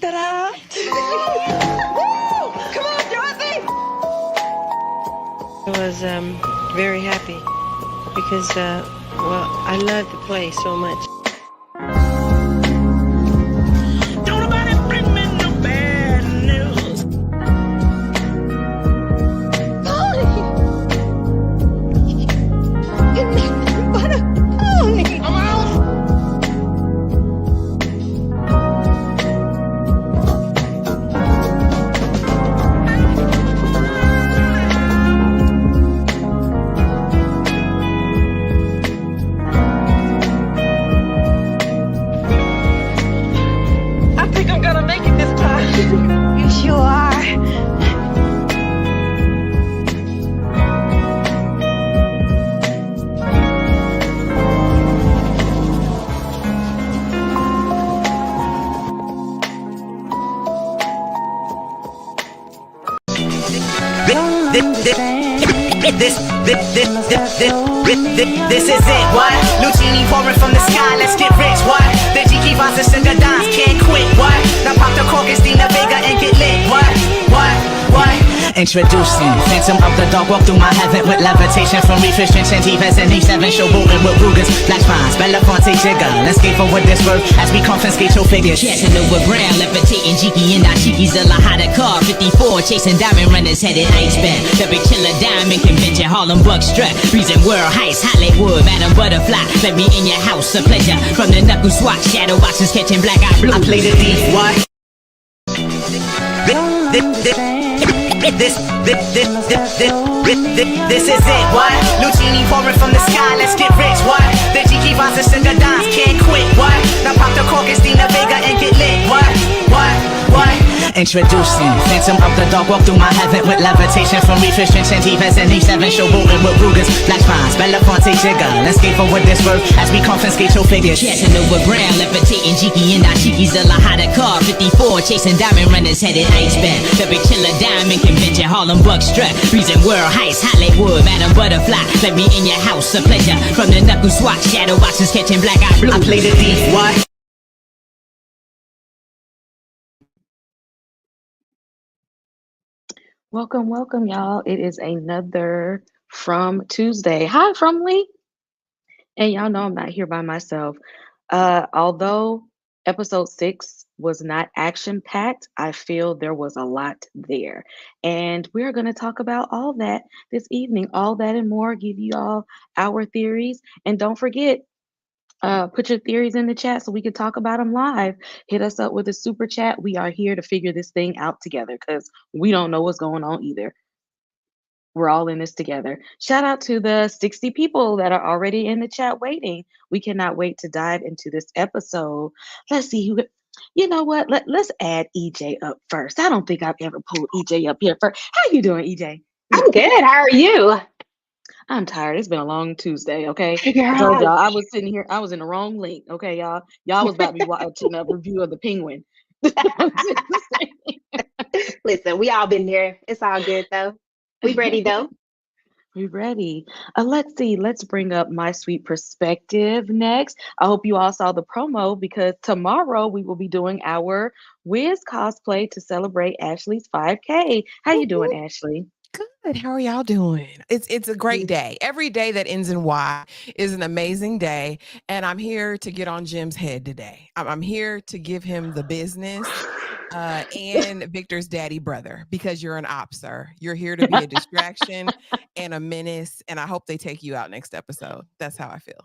Ta-da! Woo! Come on, Dorothy! I was very happy because, I love the play so much. Don't nobody bring me no bad news. Pony! You're nothing but a pony! Come on! I think I'm gonna make it this time. You sure are. This is it, what? Lucini pouring from the sky, let's get rich, what? The Jiki Vaz and Sugar Dimes can't quit, what? Now pop the cork, Christina Vega and get lit, what? Introducing Phantom of the Dog, walk through my heaven with levitation from refrigeration, T-Vest and E7, showboating with Rugers, Black Spines, Belafonte Jigger. Let's get for what this worth as we confiscate your figures. Casanova Brown, levitating Jiki and Ashiki's a Lahada car 54, chasing diamond runners headed Iceman. The big killer diamond convention, Harlem Buckstrap, reason world heist, Hollywood, Madam Butterfly. Let me in your house, a pleasure. From the knuckle swat, shadow boxes catching black eye blue. I play the thief, what? This is it, what? Lucini pouring from the sky, let's get rich, what? The Jiki Vaz and Sugar Dimes can't quit, what? Now pop the cork, Christina Vega and get lit, what? Introducing Phantom of the Dog, walk through my heaven with levitation from refrigeration, T-Vest and E7, showboating with Rugers, Black Spines, Belafonte Jigger. Let's get for what this worth as we confiscate your figures. Casanova Brown, levitating Jiki and Ashiki's a Lahada car 54, chasing diamond runners headed Iceman. The big killer diamond convention, Harlem Buckstrap, reason world heist, Hollywood, Madam Butterfly. Let me in your house, a pleasure. From the knuckle swat, shadow boxes catching black eye blue. I play the thief, what? Welcome, y'all. It is another From Tuesday. Hi, From Lee. And y'all know I'm not here by myself. Although episode 6 was not action-packed, I feel there was a lot there. And we're going to talk about all that this evening, all that and more, give you all our theories. And don't forget, put your theories in the chat so we can talk about them live. Hit us up with a super chat. We are here to figure this thing out together because we don't know what's going on either. We're all in this together. Shout out to the 60 people that are already in the chat waiting. We cannot wait to dive into this episode. Let's see who. You know what? Let's add EJ up first. I don't think I've ever pulled EJ up here first. How you doing, EJ? I'm good. How are you? I'm tired. It's been a long Tuesday, okay? Yeah. I told y'all I was sitting here. I was in the wrong link, okay, y'all? Y'all was about to be watching a review of the Penguin. Listen, we all been there. It's all good though. We ready though. We ready. Let's see. Let's bring up My Sweet Perspective next. I hope you all saw the promo because tomorrow we will be doing our Wiz cosplay to celebrate Ashley's 5K. How you doing, Ashley? Good. How are y'all doing? It's a great day. Every day that ends in Y is an amazing day. And I'm here to get on Jim's head today. I'm here to give him the business and Victor's daddy brother because you're an op, sir. You're here to be a distraction and a menace. And I hope they take you out next episode. That's how I feel.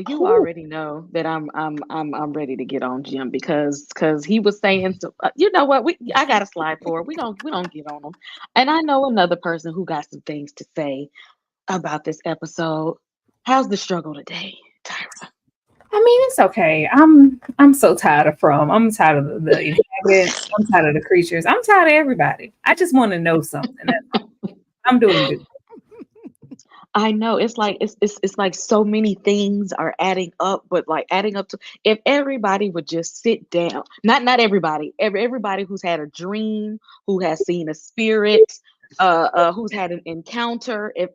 You already know that I'm ready to get on Jim because he was saying so, you know what, I got a slide for it. We don't get on him. And I know another person who got some things to say about this episode. How's the struggle today, Tyra? I mean, it's okay. I'm so tired of From. I'm tired of the inhabitants. I'm tired of the creatures. I'm tired of everybody. I just want to know something. That's all. I'm doing good. I know it's like so many things are adding up, but like adding up to if everybody would just sit down, not everybody, everybody who's had a dream, who has seen a spirit, who's had an encounter. If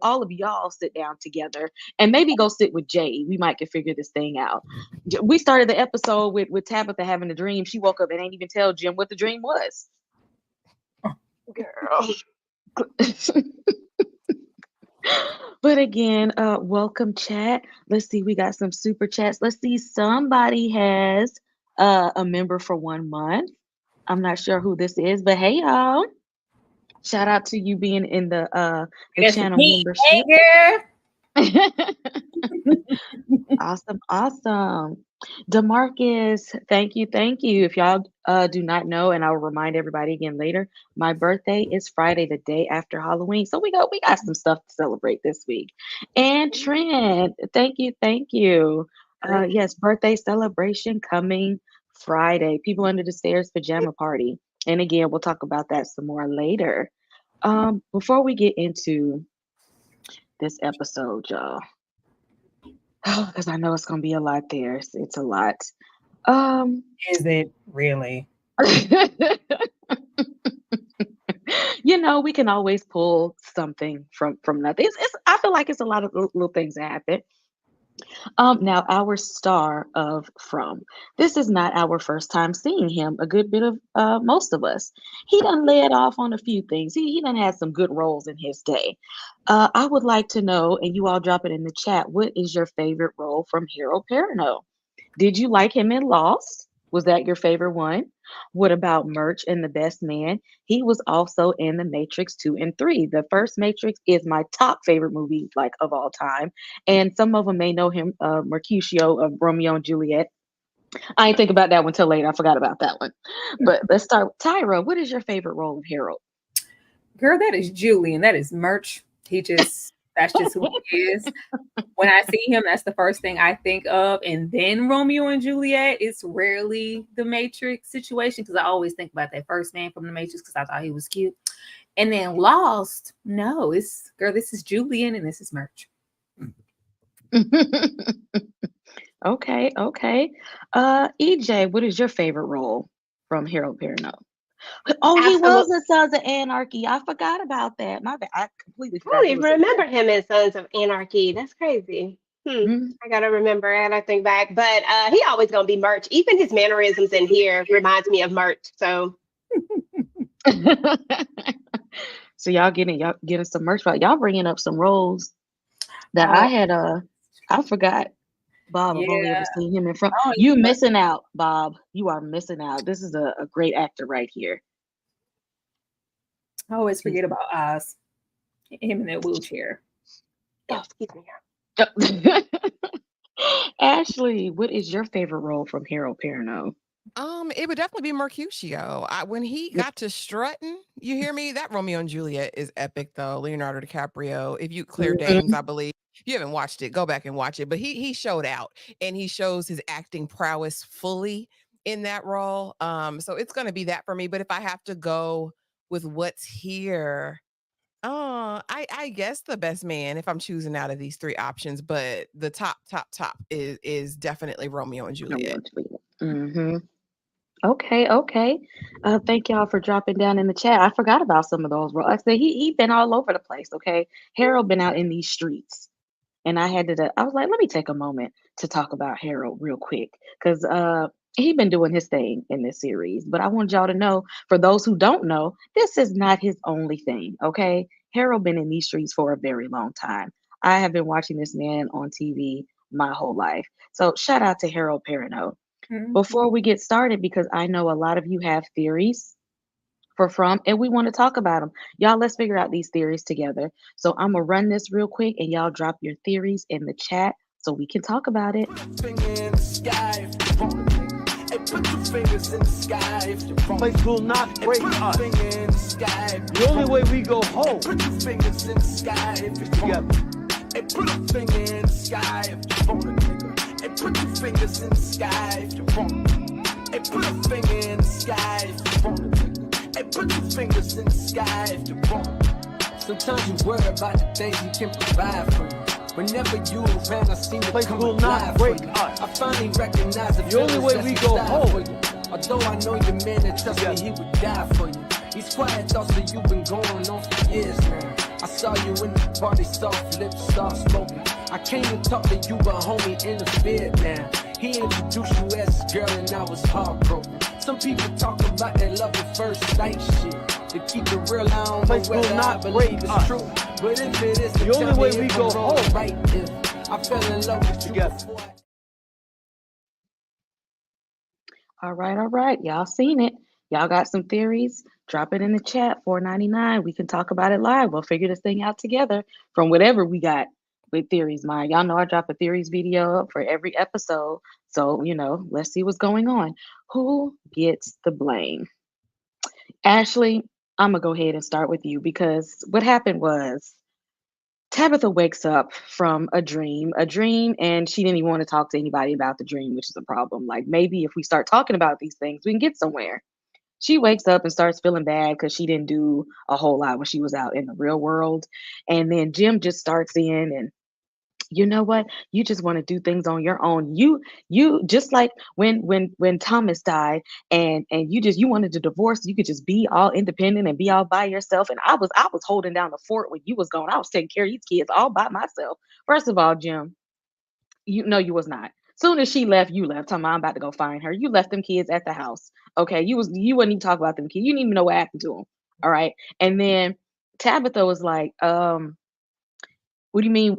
all of y'all sit down together and maybe go sit with Jay, we might can figure this thing out. We started the episode with Tabitha having a dream. She woke up and ain't even tell Jim what the dream was. Girl. But again, welcome chat. Let's see, we got some super chats. Let's see, somebody has a member for 1 month. I'm not sure who this is, but hey y'all. Shout out to you being in the channel membership. Hey, Awesome. DeMarcus, thank you. If y'all do not know, and I'll remind everybody again later, my birthday is Friday, the day after Halloween. So we got some stuff to celebrate this week. And Trent, thank you. Yes, birthday celebration coming Friday. People Under the Stairs pajama party. And again, we'll talk about that some more later. Before we get into this episode, y'all, because I know it's gonna be a lot there. It's a lot. is it really? We can always pull something from nothing. I feel like it's a lot of little things that happen. Now our star of From. This is not our first time seeing him. A good bit of most of us. He done led off on a few things. He done had some good roles in his day. I would like to know, and you all drop it in the chat, what is your favorite role from Harold Perrineau? Did you like him in Lost? Was that your favorite one? What about Murch and The Best Man? He was also in The Matrix 2 and 3. The first Matrix is my top favorite movie of all time. And some of them may know him, Mercutio of Romeo and Juliet. I didn't think about that one till later. I forgot about that one. But let's start with Tyra. What is your favorite role of Harold? Girl, that is Julian. That is Murch. That's just who he is. When I see him, that's the first thing I think of. And then Romeo and Juliet, it's rarely the Matrix situation because I always think about that first man from the Matrix because I thought he was cute. And then Lost, no, this is Julian and this is Murch. Okay. EJ, what is your favorite role from Harold Perrineau? Oh, he was in Sons of Anarchy. I forgot about that. My bad. I completely forgot. I don't even remember him in Sons of Anarchy. That's crazy. Mm-hmm. I gotta remember. I gotta think back. But he always gonna be Murch. Even his mannerisms in here reminds me of Murch. So so y'all getting some merch. Y'all bringing up some roles that I had. I forgot. Bob, I've only ever seen him in front. You missing out, Bob. You are missing out. This is a great actor right here. I always forget about Oz. Him in that wheelchair. Oh, excuse me. Ashley, what is your favorite role from Harold Perrineau? It would definitely be Mercutio. When he got to strutting, you hear me? That Romeo and Juliet is epic, though. Leonardo DiCaprio. If you Claire Danes, I believe. If you haven't watched it, go back and watch it. But he showed out, and he shows his acting prowess fully in that role. So it's going to be that for me. But if I have to go with what's here, I guess The Best Man. If I'm choosing out of these three options, but the top is definitely Romeo and Juliet. Mm-hmm. Okay. Thank y'all for dropping down in the chat. I forgot about some of those roles. Like I said, he been all over the place. Okay, Harold been out in these streets. And I was like, let me take a moment to talk about Harold real quick because he been doing his thing in this series. But I want y'all to know, for those who don't know, this is not his only thing, okay? Harold been in these streets for a very long time. I have been watching this man on TV my whole life. So shout out to Harold Perrineau. Mm-hmm. Before we get started, because I know a lot of you have theories from, and we want to talk about them. Y'all, let's figure out these theories together. So I'm gonna run this real quick and y'all drop your theories in the chat so we can talk about it. Place will not break us. The only way we go home. Put your fingers in the sky if you together. And put a finger in the sky if you want a nigga. And put your fingers in the sky if you want. And put a finger in the sky if you want a nigga. And put your fingers in the sky if you want. Sometimes you worry about the things you can provide for you. Whenever you around, I seem to place will not break us. I finally recognize the only way we go home. Although I know your man and trust me, he would die for you. These quiet thoughts that you've been going on for years now. I saw you in the party, soft lips, start smoking. I came to talk to you, but homie interfered now. He introduced you as his girl and I was heartbroken. Some people talk about that love at first sight shit. To keep it real, I don't know whether I believe it's true. But if it is, The only way we go home. Right, if I fell in love with you before All right. Y'all seen it. Y'all got some theories? Drop it in the chat, $4.99. We can talk about it live. We'll figure this thing out together from whatever we got with theories, mind. Y'all know I drop a theories video up for every episode. So, let's see what's going on. Who gets the blame? Ashley, I'm going to go ahead and start with you because what happened was Tabitha wakes up from a dream, and she didn't even want to talk to anybody about the dream, which is a problem. Like, maybe if we start talking about these things, we can get somewhere. She wakes up and starts feeling bad because she didn't do a whole lot when she was out in the real world. And then Jim just starts in, and you know what? You just want to do things on your own. You just like when Thomas died, and you wanted to divorce. You could just be all independent and be all by yourself. And I was holding down the fort when you was gone. I was taking care of these kids all by myself. First of all, Jim, you was not. Soon as she left, you left. I'm about to go find her. You left them kids at the house. Okay, you wouldn't even talk about them kids. You didn't even know what happened to them. All right, and then Tabitha was like, what do you mean?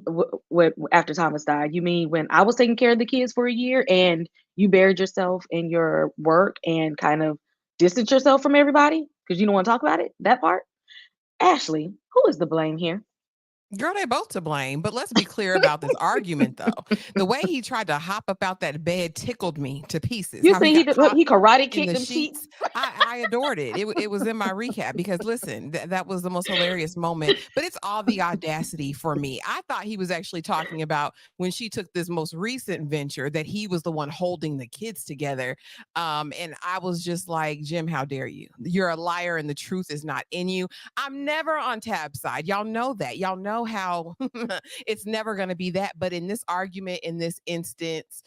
What after Thomas died? You mean when I was taking care of the kids for a year and you buried yourself in your work and kind of distanced yourself from everybody because you don't want to talk about it? That part, Ashley, who is the blame here? Girl, they both to blame, but let's be clear about this argument, though. The way he tried to hop up out that bed tickled me to pieces. You How think he karate in kicked the them sheets? I adored it. It was in my recap because listen, that was the most hilarious moment. But it's all the audacity for me. I thought he was actually talking about when she took this most recent venture that he was the one holding the kids together. And I was just like, Jim, how dare you? You're a liar, and the truth is not in you. I'm never on Tab's side. Y'all know that. Y'all know how it's never going to be that. But in this argument, in this instance,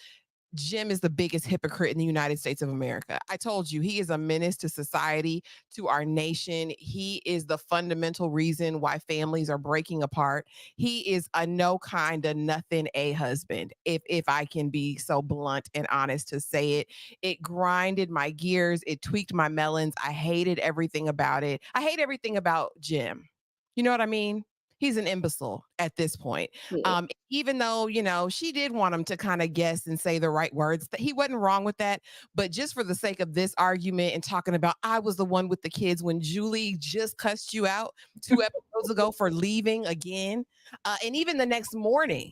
Jim is the biggest hypocrite in the United States of America. I told you, he is a menace to society, to our nation. He is the fundamental reason why families are breaking apart. He is a no kind of nothing a husband, if I can be so blunt and honest to say it. It grinded my gears. It tweaked my melons. I hated everything about it. I hate everything about Jim. You know what I mean? He's an imbecile at this point. Yeah. Even though, she did want him to kind of guess and say the right words. He wasn't wrong with that. But just for the sake of this argument and talking about, I was the one with the kids when Julie just cussed you out 2 episodes ago for leaving again. And even the next morning,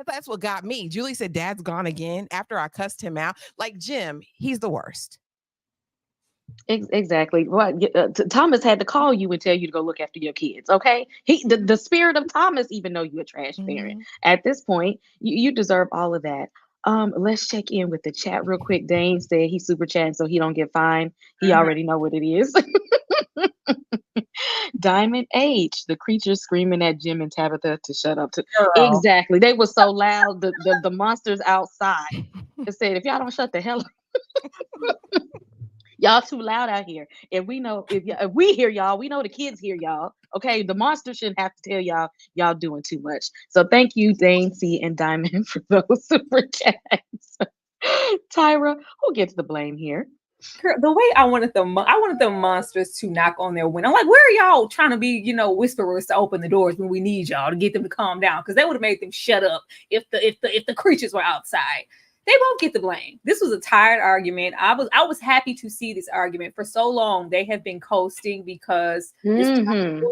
that's what got me. Julie said, Dad's gone again after I cussed him out. Like, Jim, he's the worst. Exactly. Thomas had to call you and tell you to go look after your kids. Okay, the spirit of Thomas, even though you're a trash parent. At this point, you deserve all of that. Let's check in with the chat real quick. Dane said he's super chatting so he don't get fined. He already know what it is. Diamond H, the creatures screaming at Jim and Tabitha to shut up. Exactly. They were so loud. The monsters outside. It said, if y'all don't shut the hell up. Y'all too loud out here. If we hear y'all, we know the kids hear y'all. Okay, the monster shouldn't have to tell y'all doing too much. So thank you, Dane C and Diamond, for those super chats. Tyra, who gets the blame here? The way I wanted the monsters to knock on their window. I'm like, where are y'all trying to be, whisperers to open the doors when we need y'all to get them to calm down? Because they would have made them shut up if the creatures were outside. They won't get the blame. This was a tired argument. I was happy to see this argument. For so long, they have been coasting because they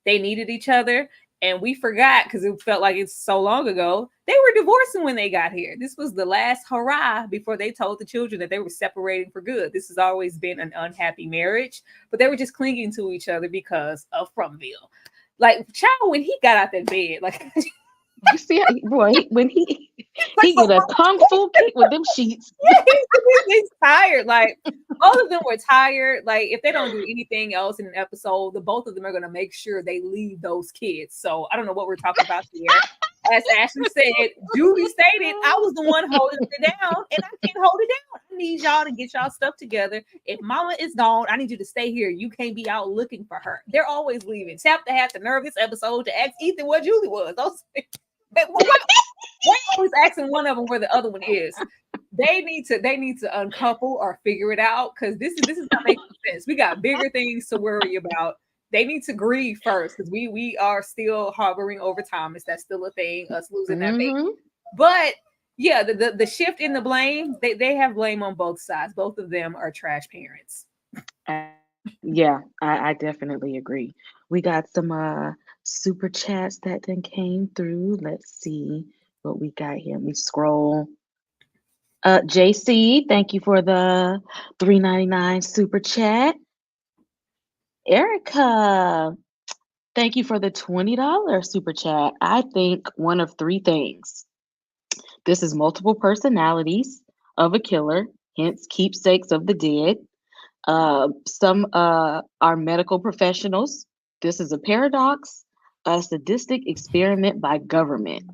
needed each other. And we forgot because it felt like it's so long ago. They were divorcing when they got here. This was the last hurrah before they told the children that they were separating for good. This has always been an unhappy marriage, but they were just clinging to each other because of Frumville. Like, child, when he got out that bed, like... You see, when he did a kung fu kick with them sheets. Yeah, he's tired. Like, both of them were tired. Like, if they don't do anything else in an episode, the both of them are going to make sure they leave those kids. So I don't know what we're talking about here. as Ashley said, Julie stated, I was the one holding it down, and I can't hold it down. I need y'all to get y'all stuff together. If Mama is gone, I need you to stay here. You can't be out looking for her. They're always leaving. Tap to have the nerve this episode to ask Ethan what Julie was. Why always asking one of them where the other one is? They need to uncouple or figure it out, because this is not making sense. We got bigger things to worry about. They need to grieve first, because we are still hovering over Thomas. That's still a thing, us losing that baby. But yeah, the shift in the blame, they have blame on both sides. Both of them are trash parents. Yeah, I definitely agree. We got some super chats that then came through. Let's see what we got here. Let me scroll. JC, thank you for the $3.99 super chat. Erica, thank you for the $20 super chat. I think one of three things. This is multiple personalities of a killer, hence keepsakes of the dead. Some are medical professionals. This is a paradox, a sadistic experiment by government.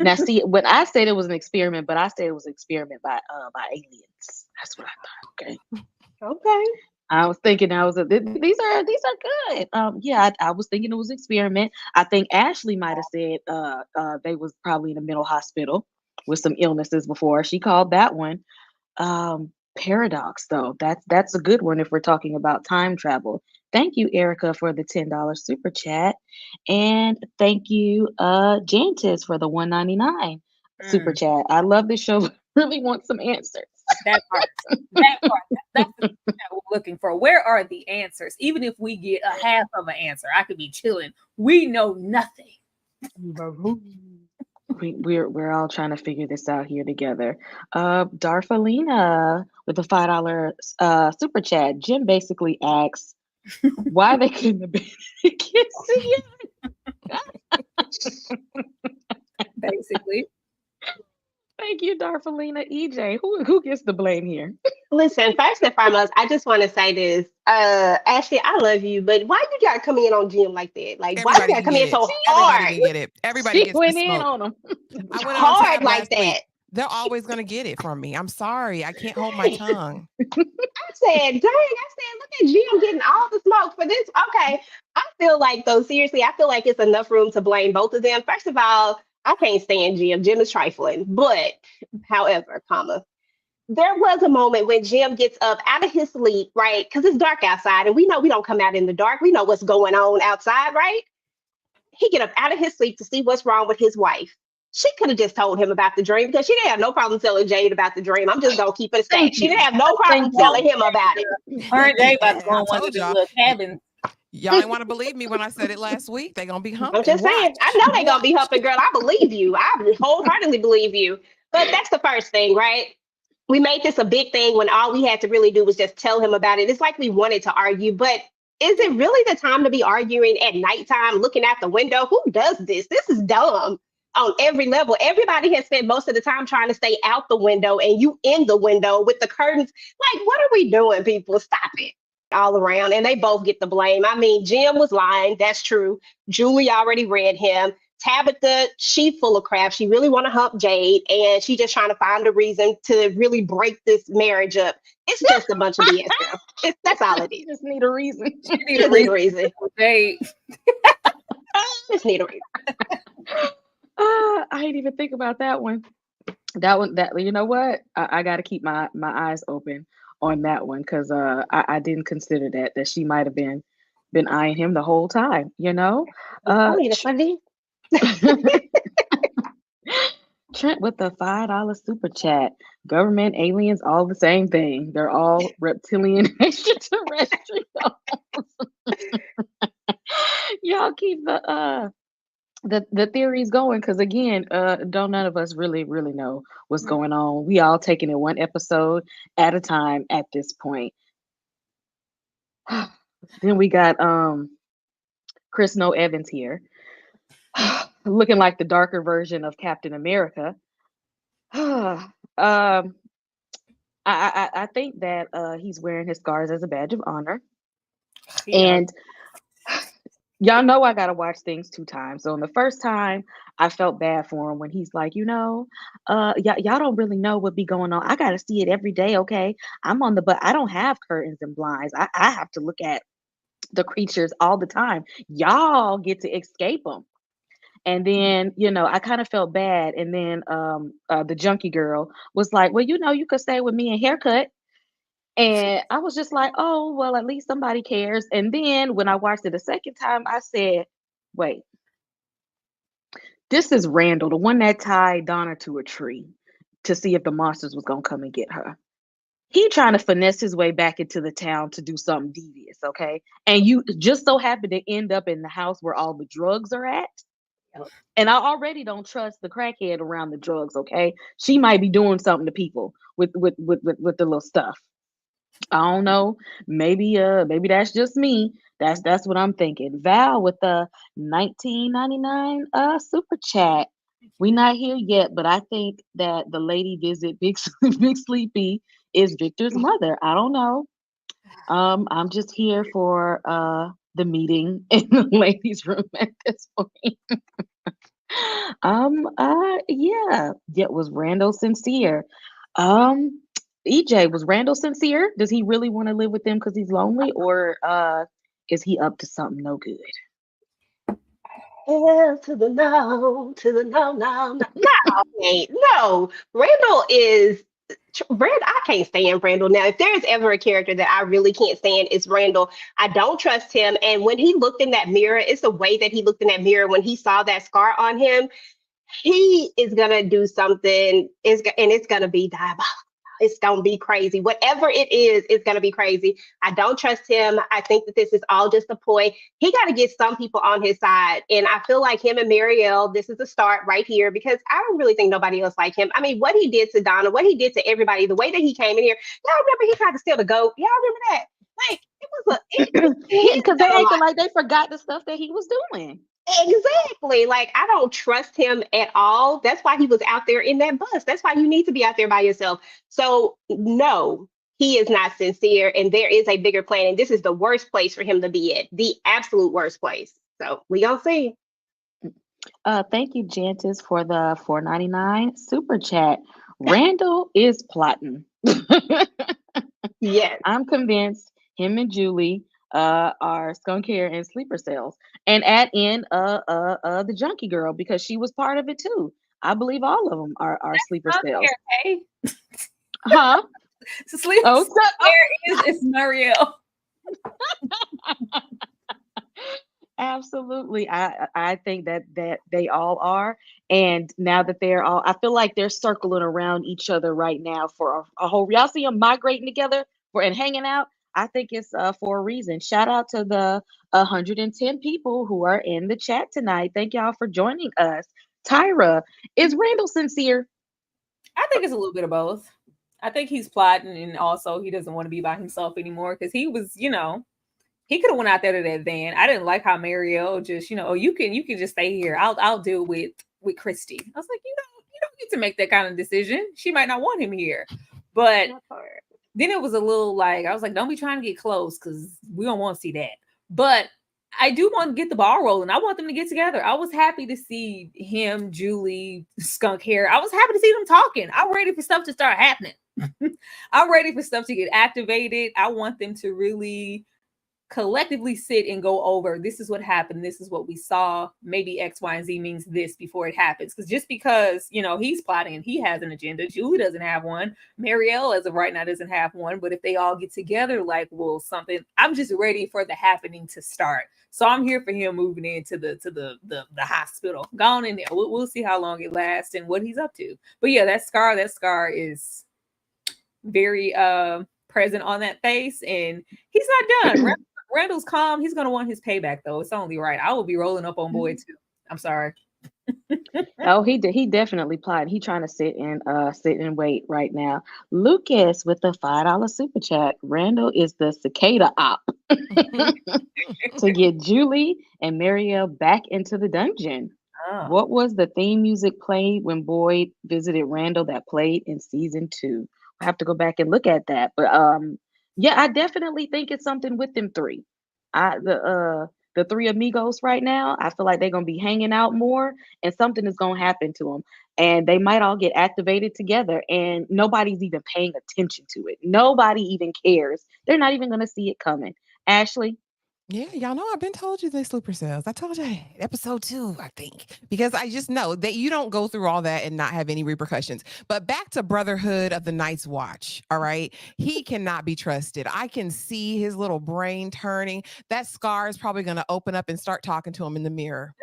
Now, see, when I said it was an experiment, but I said it was an experiment by aliens. That's what I thought. Okay. I was thinking these are good. Yeah, I was thinking it was an experiment. I think Ashley might have said they was probably in a mental hospital with some illnesses before. She called that one paradox, though. That's a good one if we're talking about time travel. Thank you, Erica, for the $10 super chat, and thank you, Jantis, for the $1.99 super chat. I love this show. Really want some answers. That part. That's the thing that we're looking for. Where are the answers? Even if we get a half of an answer, I could be chilling. We know nothing. We're all trying to figure this out here together. Darfalina with the $5 super chat. Jim basically asks why they couldn't have been kissing. Basically. Thank you, Darfalina. EJ, who gets the blame here? Listen, first and foremost, I just want to say this. Ashley, I love you, but why you gotta come in on Jim like that? Like, why you gotta come in so hard? Everybody can get it. Everybody gets went the in smoke. on him. I went Hard on like last week. that. They're always gonna get it from me. I'm sorry. I can't hold my tongue. I said, look at Jim getting all the smoke for this. Okay. I feel like, though, seriously, I feel like it's enough room to blame both of them. First of all, I can't stand Jim. Jim is trifling. But, however, there was a moment when Jim gets up out of his sleep, right? Because it's dark outside, and we know we don't come out in the dark. We know what's going on outside, right? He get up out of his sleep to see what's wrong with his wife. She could have just told him about the dream, because she didn't have no problem telling Jade about the dream. I'm just going to keep it a stack. She didn't have no problem telling him about it. Her and Jade about to go on one of told the y'all. little cabins. Y'all didn't want to believe me when I said it last week. They're gonna be humping. I'm just saying. I know they're going to be humping, girl. I believe you. I wholeheartedly believe you. But that's the first thing, right? We made this a big thing when all we had to really do was just tell him about it. It's like we wanted to argue, but is it really the time to be arguing at nighttime, looking out the window? Who does this? This is dumb on every level. Everybody has spent most of the time trying to stay out the window, and you in the window with the curtains. Like, what are we doing, people? Stop it. All around, and they both get the blame. I mean, Jim was lying. That's true. Julie already read him. Tabitha, she full of crap. She really want to hump Jade, and she just trying to find a reason to really break this marriage up. It's just a bunch of BS. That's all it is. Just need a reason. Just need a reason. Jade. Just need a reason. I didn't even think about that one. That you know what? I got to keep my eyes open on that one, because I didn't consider that she might have been eyeing him the whole time. You know. Funny. Trent with the $5 super chat. Government, aliens, all the same thing. They're all reptilian extraterrestrials. Y'all keep the theories going, because again, don't none of us really know what's going on. We all taking it one episode at a time at this point. Then we got Chris No Evans here, looking like the darker version of Captain America. I think that he's wearing his scars as a badge of honor, and Y'all know I gotta watch things 2 times. So on the first time, I felt bad for him when he's like, y'all don't really know what be going on. I gotta see it every day, okay? But I don't have curtains and blinds. I have to look at the creatures all the time. Y'all get to escape them. And then, I kind of felt bad. And then the junkie girl was like, well, you could stay with me and haircut. And I was just like, oh, well, at least somebody cares. And then when I watched it a second time, I said, wait, this is Randall, the one that tied Donna to a tree to see if the monsters was going to come and get her. He trying to finesse his way back into the town to do something devious, okay? And you just so happen to end up in the house where all the drugs are at. And I already don't trust the crackhead around the drugs, okay? She might be doing something to people with the little stuff. I don't know. Maybe that's just me. That's what I'm thinking. Val with the 1999 super chat. We not here yet, but I think that the lady visit Big Sleepy is Victor's mother. I don't know. I'm just here for the meeting in the ladies' room at this point. Yeah. Was Randall sincere? EJ, was Randall sincere? Does he really want to live with them because he's lonely, or is he up to something no good? Hell to the no, to the no, no, no. No, wait, no. Randall is Rand. I can't stand Randall now. If there's ever a character that I really can't stand, it's Randall. I don't trust him. And when he looked in that mirror, it's the way that he looked in that mirror when he saw that scar on him. He is gonna do something, and it's gonna be diabolical. It's gonna be crazy. Whatever it is, it's gonna be crazy. I don't trust him. I think that this is all just a ploy. He got to get some people on his side, and I feel like him and Marielle, this is the start right here, because I don't really think nobody else like him. I mean, what he did to Donna, what he did to everybody, the way that he came in here. Y'all remember he tried to steal the goat? Y'all remember that? Like Because they acted like they forgot the stuff that he was doing. Exactly. Like, I don't trust him at all. That's why he was out there in that bus. That's why you need to be out there by yourself. So, no, he is not sincere. And there is a bigger plan. And this is the worst place for him to be at, the absolute worst place. So, we gonna see. Thank you, Jantis, for the $4.99 super chat. Randall is plotting. Yes. I'm convinced him and Julie are skunk hair and sleeper cells, and add in the junkie girl, because she was part of it too. I believe all of them are sleeper cells. Okay. Huh? Sleep is Marielle. Absolutely. I think that they all are. And now that they're all, I feel like they're circling around each other right now for a whole, y'all see them migrating together and hanging out. I think it's for a reason. Shout out to the 110 people who are in the chat tonight. Thank y'all for joining us. Tyra, is Randall sincere? I think it's a little bit of both. I think he's plotting, and also he doesn't want to be by himself anymore, because he was, he could have went out there to that van. I didn't like how Marielle just, oh, you can just stay here. I'll deal with Christy. I was like, you don't get to make that kind of decision. She might not want him here. But then it was a little like, I was like, don't be trying to get close, because we don't want to see that. But I do want to get the ball rolling. I want them to get together. I was happy to see him, Julie, skunk hair. I was happy to see them talking. I'm ready for stuff to start happening. I'm ready for stuff to get activated. I want them to really collectively sit and go over, this is what happened, this is what we saw, maybe X, Y, and Z means this before it happens. Because just because he's plotting and he has an agenda, Julie doesn't have one, Marielle as of right now doesn't have one, but if they all get together, like, well, something, I'm just ready for the happening to start. So I'm here for him moving into the hospital. Gone in there. We'll see how long it lasts and what he's up to. But yeah, that scar is very present on that face, and he's not done. Randall's calm. He's gonna want his payback, though. It's only right. I will be rolling up on Boyd too. I'm sorry. Oh, he definitely plotted. He trying to sit and wait right now. Lucas with the $5 super chat. Randall is the cicada op to get Julie and Marielle back into the dungeon. Oh. What was the theme music played when Boyd visited Randall that played in season 2? I have to go back and look at that. But yeah, I definitely think it's something with them three. The the three amigos right now. I feel like they're gonna be hanging out more, and something is gonna happen to them, and they might all get activated together, and nobody's even paying attention to it. Nobody even cares. They're not even gonna see it coming. Ashley, Yeah, y'all know I've been told you they supercells. I told you episode 2, I think, because I just know that you don't go through all that and not have any repercussions. But back to Brotherhood of the Night's Watch. All right, he cannot be trusted. I can see his little brain turning. That scar is probably going to open up and start talking to him in the mirror.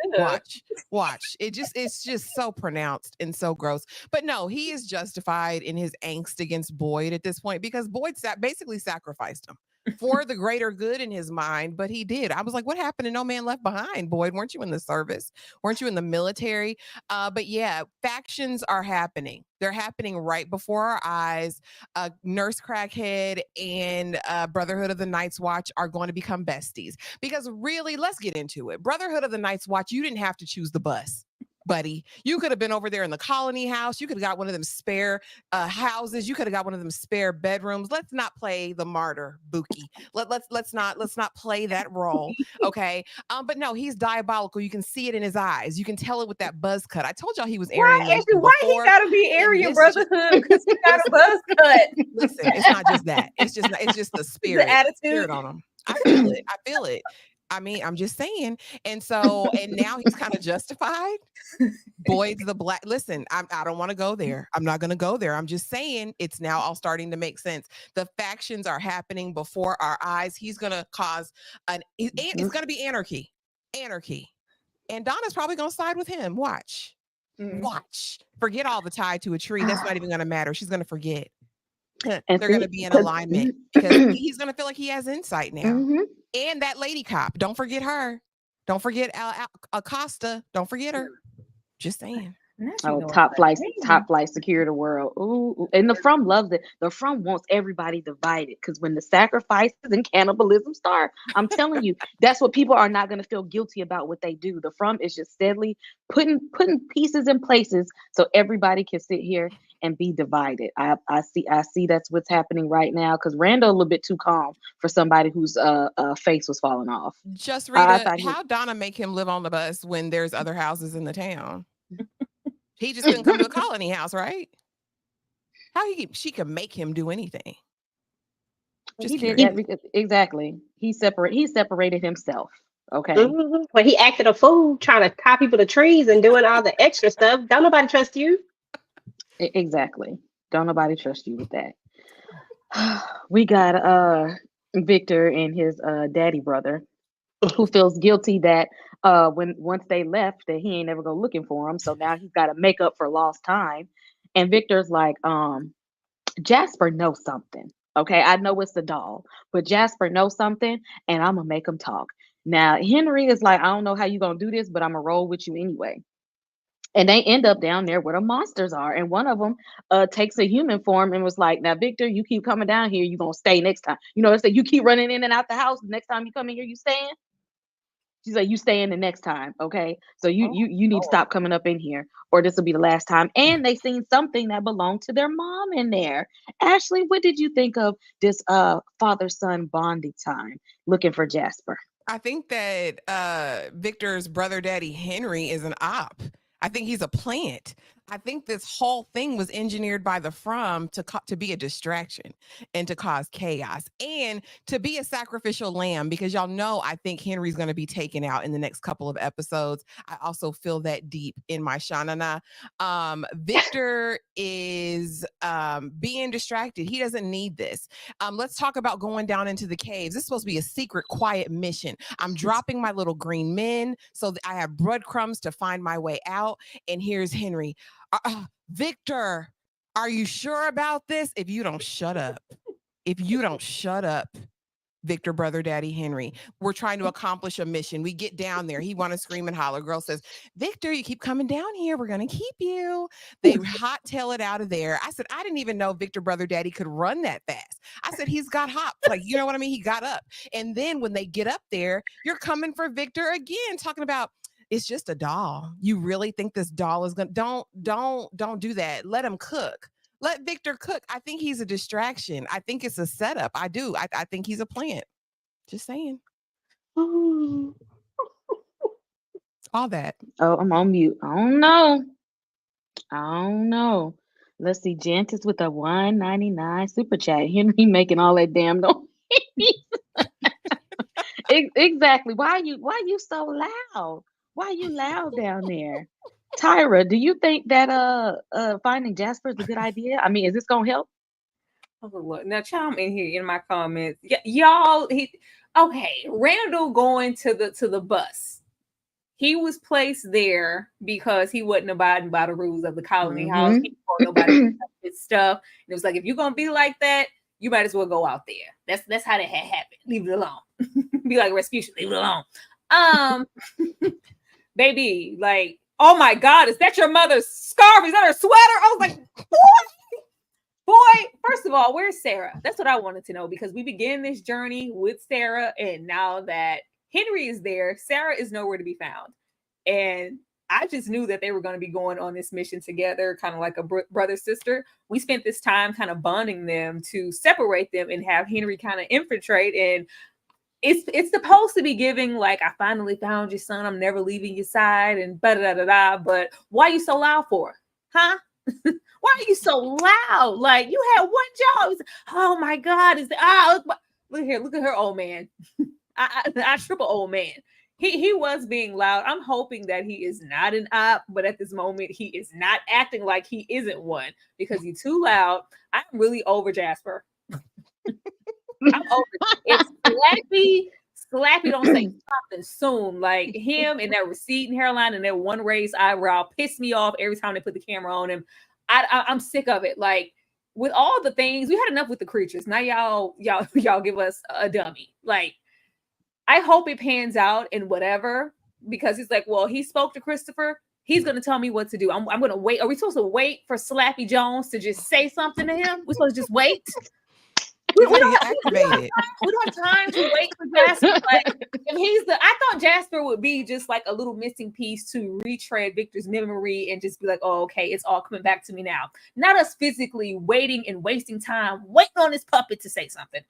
Watch. It's just so pronounced and so gross. But no, he is justified in his angst against Boyd at this point because Boyd basically sacrificed him for the greater good in his mind, but he did. I was like, what happened to No Man Left Behind, Boyd? Weren't you in the service? Weren't you in the military? But yeah, factions are happening. They're happening right before our eyes. Nurse Crackhead and Brotherhood of the Night's Watch are going to become besties. Because really, let's get into it. Brotherhood of the Night's Watch, you didn't have to choose the bus, buddy. You could have been over there in the colony house. You could have got one of them spare houses. You could have got one of them spare bedrooms. Let's not play the martyr, Buki. Let's not play that role, okay? But no, he's diabolical. You can see it in his eyes. You can tell it with that buzz cut. I told y'all he was Aryan. Why he gotta be Aryan Brotherhood? Because he got a buzz cut. Listen, it's not just that. It's just the spirit, the attitude spirit on him. I feel it. I mean, I'm just saying. And so, and now he's kind of justified. Boyd's the black. Listen, I don't want to go there. I'm not going to go there. I'm just saying it's now all starting to make sense. The factions are happening before our eyes. He's going to cause it's going to be anarchy. And Donna's probably going to side with him. Watch. Forget all the tie to a tree. That's not even going to matter. She's going to forget. They're going to be in alignment because he's going to feel like he has insight now. And that lady cop, don't forget her. Don't forget Acosta. Don't forget her. Just saying. Top flight security world. Ooh, and the From loves it. The From wants everybody divided because when the sacrifices and cannibalism start, I'm telling you, that's what people are not going to feel guilty about what they do. The From is just steadily putting pieces in places so everybody can sit here and be divided. I see that's what's happening right now because Randall a little bit too calm for somebody whose face was falling off. Just Rita, how Donna make him live on the bus when there's other houses in the town? He just couldn't come to a colony house, right? She could make him do anything. He did exactly. He separated himself. Okay. When he acted a fool trying to tie people to trees and doing all the extra stuff, don't nobody trust you. Exactly. Don't nobody trust you with that. We got Victor and his daddy brother who feels guilty that once they left that he ain't never go looking for him. So now he's got to make up for lost time. And Victor's like, Jasper knows something. Okay, I know it's the doll, but Jasper knows something and I'm gonna make him talk. Now Henry is like, I don't know how you gonna do this, but I'm gonna roll with you anyway. And they end up down there where the monsters are. And one of them takes a human form and was like, now, Victor, you keep coming down here. You're going to stay next time. You know, it's like you keep running in and out the house. Next time you come in here, you staying? She's like, you staying the next time. Okay. So you need to stop coming up in here or this will be the last time. And they seen something that belonged to their mom in there. Ashley, what did you think of this father-son bonding time looking for Jasper? I think that Victor's brother daddy Henry is an op. I think he's a plant. I think this whole thing was engineered by the From to be a distraction and to cause chaos and to be a sacrificial lamb because y'all know I think Henry's going to be taken out in the next couple of episodes. I also feel that deep in my shanana. Victor is being distracted. He doesn't need this. Let's talk about going down into the caves. This is supposed to be a secret, quiet mission. I'm dropping my little green men so that I have breadcrumbs to find my way out. And here's Henry. Victor, are you sure about this? If you don't shut up, Victor, brother, daddy, Henry, we're trying to accomplish a mission. We get down there. He want to scream and holler. Girl says, Victor, you keep coming down here. We're going to keep you. They hot tail it out of there. I said, I didn't even know Victor, brother, daddy could run that fast. I said, he's got hops. Like, you know what I mean? He got up. And then when they get up there, you're coming for Victor again, talking about, it's just a doll. You really think this doll is going to, don't do that. Let him cook. Let Victor cook. I think he's a distraction. I think it's a setup. I do. I think he's a plant. Just saying. Ooh. All that. Oh, I'm on mute. I don't know. I don't know. Let's see. Jantis with a 199 super chat. Henry making all that damn noise. Exactly. Why you so loud? Why you loud down there? Tyra, do you think that finding Jasper is a good idea? I mean, is this gonna help? Oh, look, now chime in here in my comments. Y'all, Randall going to the bus. He was placed there because he wasn't abiding by the rules of the colony house. He didn't want nobody to touch his stuff. And it was like, if you're gonna be like that, you might as well go out there. That's how that had happened. Leave it alone. Be like Rasputin, leave it alone. Baby, like, oh my God, is that your mother's scarf? Is that her sweater? I was like, boy, first of all, where's Sarah? That's what I wanted to know, because we began this journey with Sarah, and now that Henry is there, Sarah is nowhere to be found. And I just knew that they were going to be going on this mission together, kind of like a brother sister. We spent this time kind of bonding them to separate them and have Henry kind of infiltrate. And it's supposed to be giving like, I finally found your son, I'm never leaving your side, and da-da-da-da-da. But why are you so loud for? Huh? Why are you so loud? Like, you had one job. Oh my God. Look at her, old man. I triple old man. He was being loud. I'm hoping that he is not an op, but at this moment he is not acting like he isn't one, because he's too loud. I'm really over Jasper. I'm over it. If Slappy don't say something soon, like him and that receding hairline and that one raised eyebrow piss me off every time they put the camera on him. I'm sick of it. Like, with all the things, we had enough with the creatures. Now y'all give us a dummy. Like, I hope it pans out in whatever, because he's like, well, he spoke to Christopher. He's going to tell me what to do. I'm going to wait. Are we supposed to wait for Slappy Jones to just say something to him? We're supposed to just wait? We don't have time to wait for Jasper. Like, if I thought Jasper would be just like a little missing piece to retread Victor's memory and just be like, oh, okay, it's all coming back to me now. Not us physically waiting and wasting time, waiting on this puppet to say something.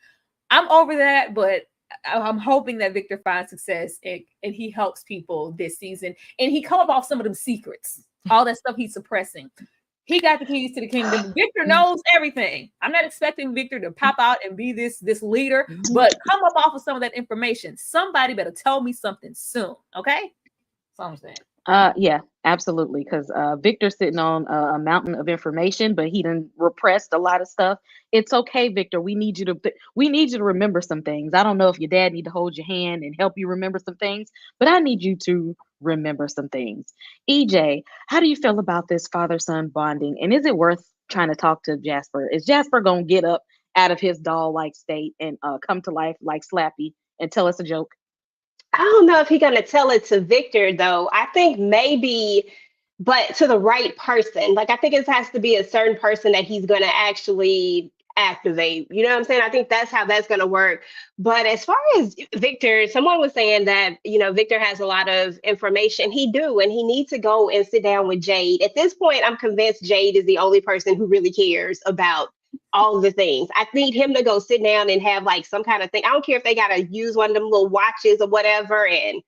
I'm over that, but I'm hoping that Victor finds success and he helps people this season. And he come up off some of them secrets, all that stuff he's suppressing. He got the keys to the kingdom. Victor knows everything. I'm not expecting Victor to pop out and be this leader, but come up off of some of that information. Somebody better tell me something soon, okay? That's all I'm saying. Yeah, absolutely. Because Victor's sitting on a mountain of information, but he done repressed a lot of stuff. It's okay, Victor. We need you to remember some things. I don't know if your dad need to hold your hand and help you remember some things, but I need you to remember some things. EJ, how do you feel about this father-son bonding? And is it worth trying to talk to Jasper? Is Jasper gonna get up out of his doll-like state and come to life like Slappy and tell us a joke? I don't know if he's going to tell it to Victor, though. I think maybe, but to the right person. Like, I think it has to be a certain person that he's going to actually activate. You know what I'm saying? I think that's how that's going to work. But as far as Victor, someone was saying that, Victor has a lot of information. He do, and he needs to go and sit down with Jade. At this point, I'm convinced Jade is the only person who really cares about all the things. I need him to go sit down and have like some kind of thing. I don't care if they got to use one of them little watches or whatever and,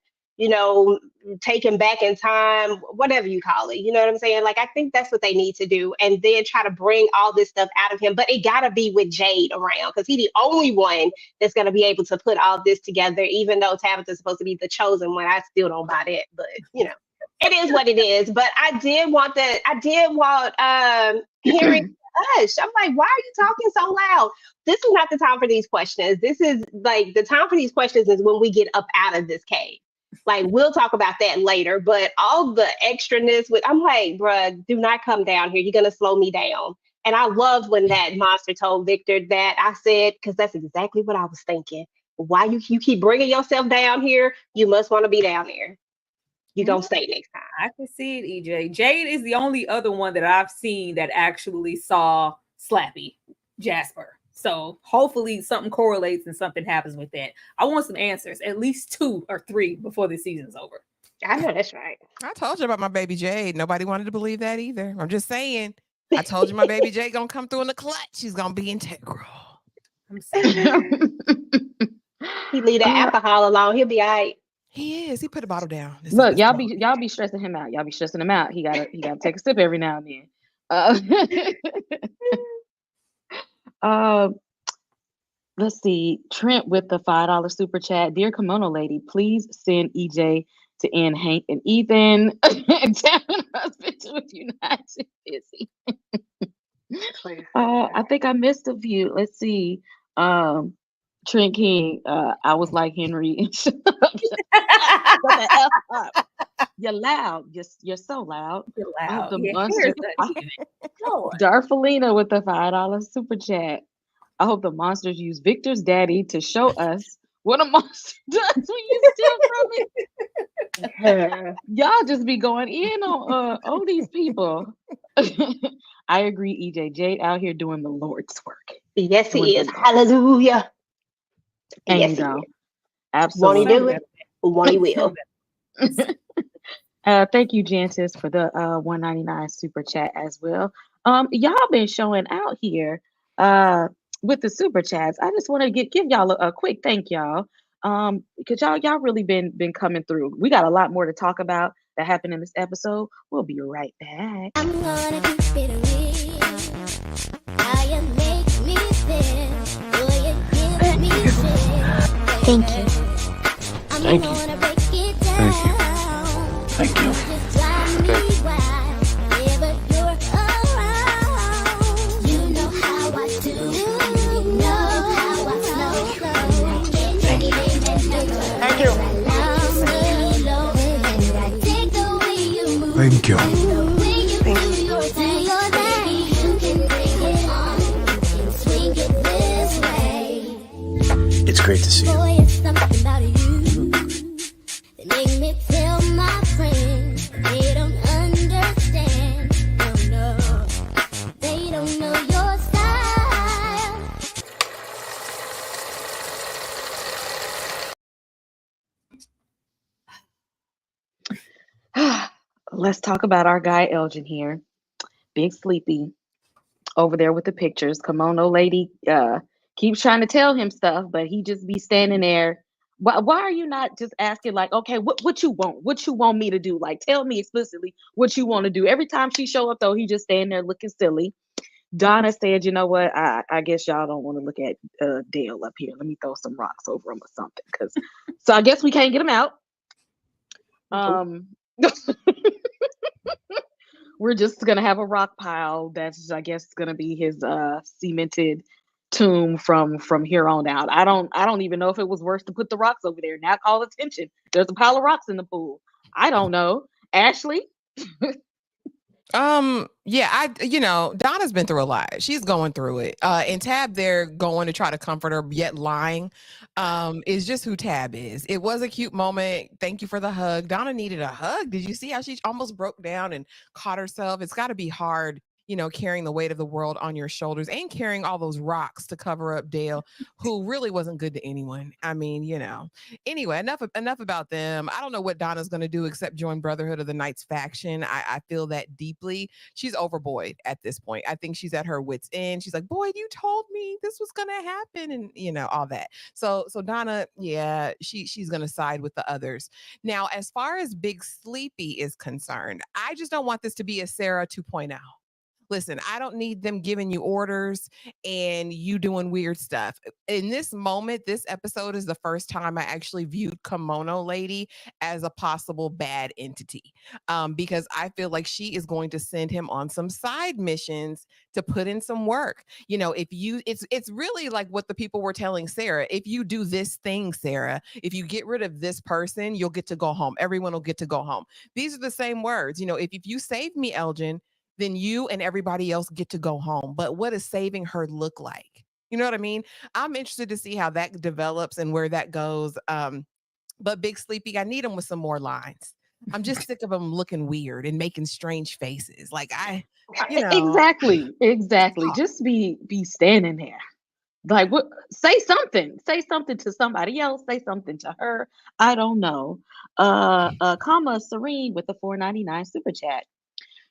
take him back in time, whatever you call it. You know what I'm saying? Like, I think that's what they need to do. And then try to bring all this stuff out of him. But it got to be with Jade around, because he's the only one that's going to be able to put all this together, even though Tabitha's supposed to be the chosen one. I still don't buy that. But, it is what it is. But I did want hearing hush. I'm like, why are you talking so loud? This is not the time for these questions. This is like the time for these questions is when we get up out of this cave. Like, we'll talk about that later, but all the extraness I'm like, bruh, do not come down here. You're going to slow me down. And I love when that monster told Victor that. I said, because that's exactly what I was thinking. Why you keep bringing yourself down here? You must want to be down there. You're going to stay next time. I can see it, EJ. Jade is the only other one that I've seen that actually saw Slappy Jasper. So hopefully something correlates and something happens with that. I want some answers, at least 2 or 3 before the season's over. I know that's right. I told you about my baby Jade. Nobody wanted to believe that either. I'm just saying. I told you my baby Jade gonna come through in the clutch. She's gonna be integral. I'm saying. He leave the alcohol alone. He'll be all right. He is. He put a bottle down. Look, y'all be stressing him out. Y'all be stressing him out. He gotta take a sip every now and then. Uh, uh, let's see. Trent with the $5 super chat. Dear Kimono Lady, please send EJ to end Hank and Ethan and tell my husband if you're not too busy. I think I missed a few. Let's see. Trent King. I was like Henry. Shut the F up. You're loud. You're so loud. You're I hope loud. the Yeah, monster. Lord. Darfelina with the $5 super chat. I hope the monsters use Victor's daddy to show us what a monster does when you steal from it. Y'all just be going in on these people. I agree, EJ. Jade out here doing the Lord's work. Yes, Doing he the is. Lord. Hallelujah. And Yes, you he know, is. absolutely. Won't he do it? Won't he will? Thank you, Jantis, for the $1.99 super chat as well. Y'all been showing out here with the super chats. I just want to give y'all a quick thank y'all. Because y'all really been coming through. We got a lot more to talk about that happened in this episode. We'll be right back. I'm gonna keep it real. How you make me feel. Will you give me thrill? Thank you. I'm Thank you. gonna break it down. Thank you. Just drive me wild whenever you're around. You know how I do. You know how I flow. Thank you. Thank you. Take the way you move. Thank you. The way you do your thing, you can bring it on. You can swing it this way. It's great to see you. Boy, it's something about you that make me tell my friends they don't understand. No, no, they don't know your style. Let's talk about our guy Elgin here. Big Sleepy over there with the pictures. Kimono Lady keeps trying to tell him stuff, but he just be standing there. Why are you not just asking, like, okay, what you want? What you want me to do? Like, tell me explicitly what you want to do. Every time she show up, though, he just standing there looking silly. Donna said, you know what? I guess y'all don't want to look at Dale up here. Let me throw some rocks over him or something. So I guess we can't get him out. We're just gonna have a rock pile that's, I guess, gonna be his cemented tomb from here on out. I don't even know if it was worse to put the rocks over there. Now call attention. There's a pile of rocks in the pool. I don't know. Ashley? Yeah, Donna's been through a lot. She's going through it. And Tab there going to try to comfort her, yet lying, is just who Tab is. It was a cute moment. Thank you for the hug. Donna needed a hug. Did you see how she almost broke down and caught herself? It's got to be hard, carrying the weight of the world on your shoulders and carrying all those rocks to cover up Dale, who really wasn't good to anyone. I mean, Anyway, enough about them. I don't know what Donna's going to do except join Brotherhood of the Knights faction. I feel that deeply. She's over Boyd at this point. I think she's at her wit's end. She's like, Boyd, you told me this was going to happen, and all that. So Donna, yeah, she's going to side with the others. Now, as far as Big Sleepy is concerned, I just don't want this to be a Sarah 2.0. Listen, I don't need them giving you orders and you doing weird stuff. In this moment, this episode is the first time I actually viewed Kimono Lady as a possible bad entity, because I feel like she is going to send him on some side missions to put in some work. It's really like what the people were telling Sarah. If you do this thing, Sarah, if you get rid of this person, you'll get to go home. Everyone will get to go home. These are the same words. If you save me, Elgin, then you and everybody else get to go home. But what does saving her look like? You know what I mean? I'm interested to see how that develops and where that goes. But Big Sleepy, I need him with some more lines. I'm just sick of him looking weird and making strange faces. Like Exactly. Just be standing there. Like, what? Say something to somebody else. Say something to her. I don't know. Comma Serene with the $4.99 super chat.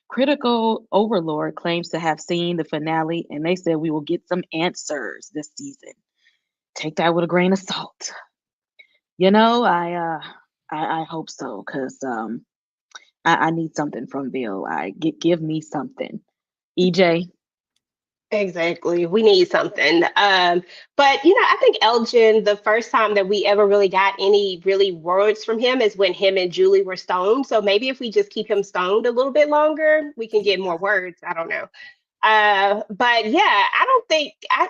Critical Overlord claims to have seen the finale, and they said we will get some answers this season. Take that with a grain of salt. I hope so, because I need something from Bill. Give me something. EJ. Exactly. We need something. But I think Elgin, the first time that we ever really got any really words from him is when him and Julie were stoned. So maybe if we just keep him stoned a little bit longer, we can get more words. I don't know. But yeah, I don't think I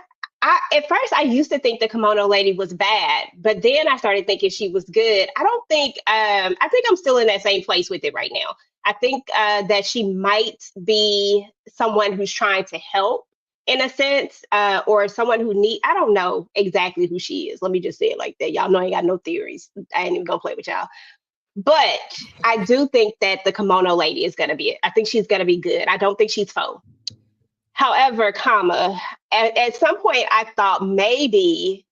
at first I used to think the kimono lady was bad, but then I started thinking she was good. I don't think I think I'm still in that same place with it right now. I think that she might be someone who's trying to help in a sense, or someone who I don't know exactly who she is. Let me just say it like that. Y'all know I ain't got no theories. I ain't even gonna play with y'all. But I do think that the kimono lady is gonna be it. I think she's gonna be good. I don't think she's faux. However, at some point I thought maybe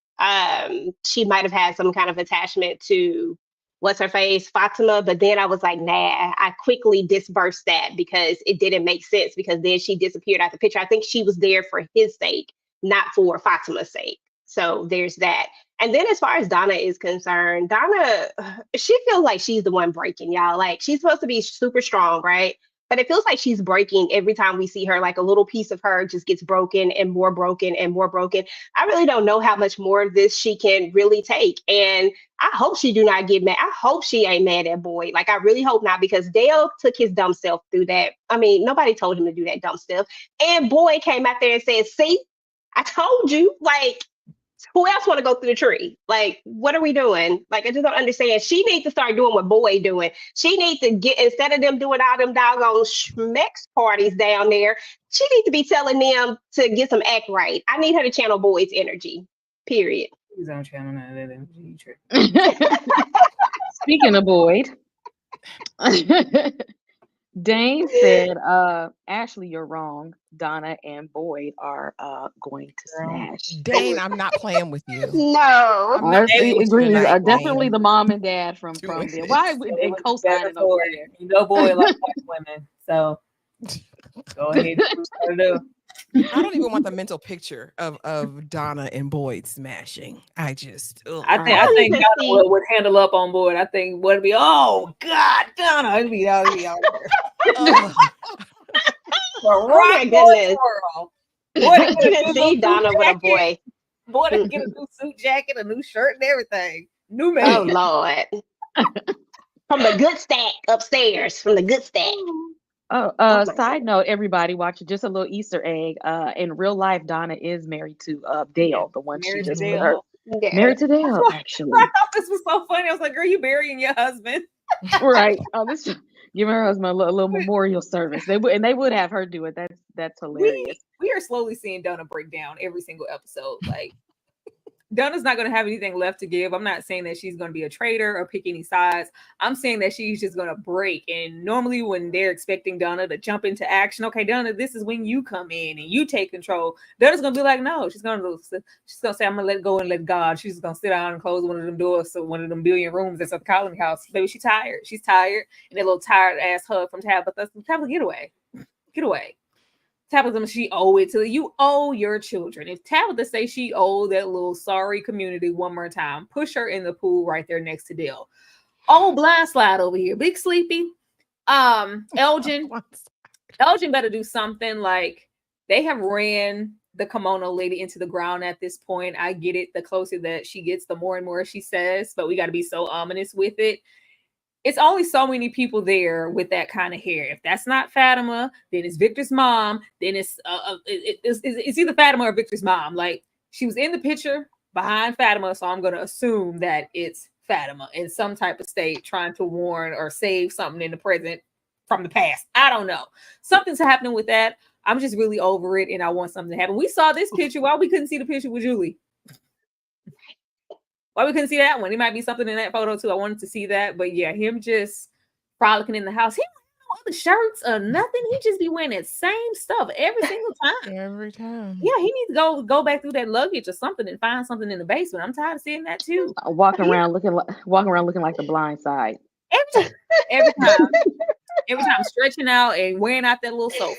she might have had some kind of attachment to what's her face, Fatima, but then I was like, nah, I quickly dispersed that because it didn't make sense because then she disappeared out the picture. I think she was there for his sake, not for Fatima's sake. So there's that. And then as far as Donna is concerned, Donna, she feels like she's the one breaking, y'all. Like she's supposed to be super strong, right? But it feels like she's breaking every time we see her. Like a little piece of her just gets broken and more broken and more broken. I really don't know how much more of this she can really take. And I hope she do not get mad. I hope she ain't mad at Boyd. Like I really hope not, because Dale took his dumb self through that. I mean, nobody told him to do that dumb stuff. And Boyd came out there and said, "See, I told you." Like, who else want to go through the tree? Like, what are we doing? Like, I just don't understand. She needs to start doing what Boyd doing. She needs to get, instead of them doing all them doggone schmex parties down there, she needs to be telling them to get some act right. I need her to channel Boyd's energy. Period. He's on channel that energy. Speaking of Boyd, Dane said, Ashley, you're wrong. Donna and Boyd are going to smash. Dane, I'm not playing with you. No. I'm not playing with you Agrees. tonight, Definitely Dane. the mom and dad from there. Why and co-signing over there? You know, Boyd likes white women, so go ahead. I don't even want the mental picture of Donna and Boyd smashing. I just, I think Donna would handle up on Boyd. I think would be, oh God, Donna, it'd be out there. Oh my goodness. Boy, you can see Donna with a boy. Boy, to get a new suit jacket, a new shirt, and everything. New man. Oh Lord. From the good stack upstairs. From the good stack. Side note, everybody watching, just a little Easter egg. In real life, Donna is married to Dale, the one she just with her. Yeah. Married to Dale, actually. I thought this was so funny. I was like, girl, you burying your husband. Right. This give her husband a little memorial service. They would have her do it. That's hilarious. We are slowly seeing Donna break down every single episode. Like, Donna's not going to have anything left to give. I'm not saying that she's going to be a traitor or pick any sides. I'm saying that she's just going to break. And normally when they're expecting Donna to jump into action, okay, Donna, this is when you come in and you take control. Donna's going to be like, no, she's going to say, I'm going to let go and let God. She's going to sit down and close one of them doors. So one of them billion rooms that's at the Colony House. Baby, she's tired. She's tired. And that little tired ass hug from Tabitha. Tabitha, get away. Get away. Tabitha, she owe it to you. Owe your children. If Tabitha say she owe that little sorry community one more time, push her in the pool right there next to Dale. Oh, blind slide over here. Big Sleepy. Elgin better do something. Like, they have ran the kimono lady into the ground at this point. I get it. The closer that she gets, the more and more she says, but we got to be so ominous with it. It's only so many people there with that kind of hair. If that's not Fatima, then it's Victor's mom. Then it's either Fatima or Victor's mom. Like, she was in the picture behind Fatima, so I'm going to assume that it's Fatima in some type of state trying to warn or save something in the present from the past. I don't know. Something's happening with that. I'm just really over it, and I want something to happen. We saw this picture. Why we couldn't see the picture with Julie? Why we couldn't see that one? It might be something in that photo too. I wanted to see that, but yeah, him just frolicking in the house. He don't wear no other shirts or nothing. He just be wearing that same stuff every single time. Every time. Yeah, he needs to go back through that luggage or something and find something in the basement. I'm tired of seeing that too. Walking around looking like the blind side. Every time stretching out and wearing out that little sofa.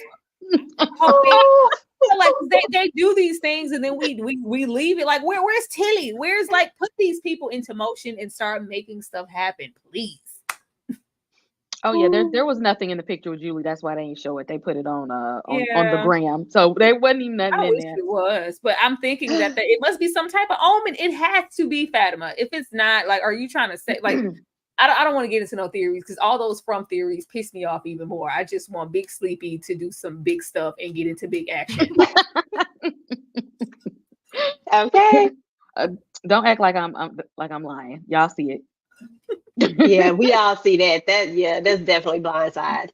Like they do these things and then we leave it. Like where's Tilly? Where's like put these people into motion and start making stuff happen, please. Oh yeah, there was nothing in the picture with Julie. That's why they ain't show it. They put it on on the Yeah. gram, so there wasn't even nothing I in wish there. it was, but I'm thinking that it must be some type of omen. It has to be Fatima. If it's not, like, are you trying to say like? I don't want to get into no theories because all those from theories piss me off even more. I just want Big Sleepy to do some big stuff and get into big action. Okay. Don't act like I'm lying. Y'all see it. Yeah, we all see that. That's definitely blindside.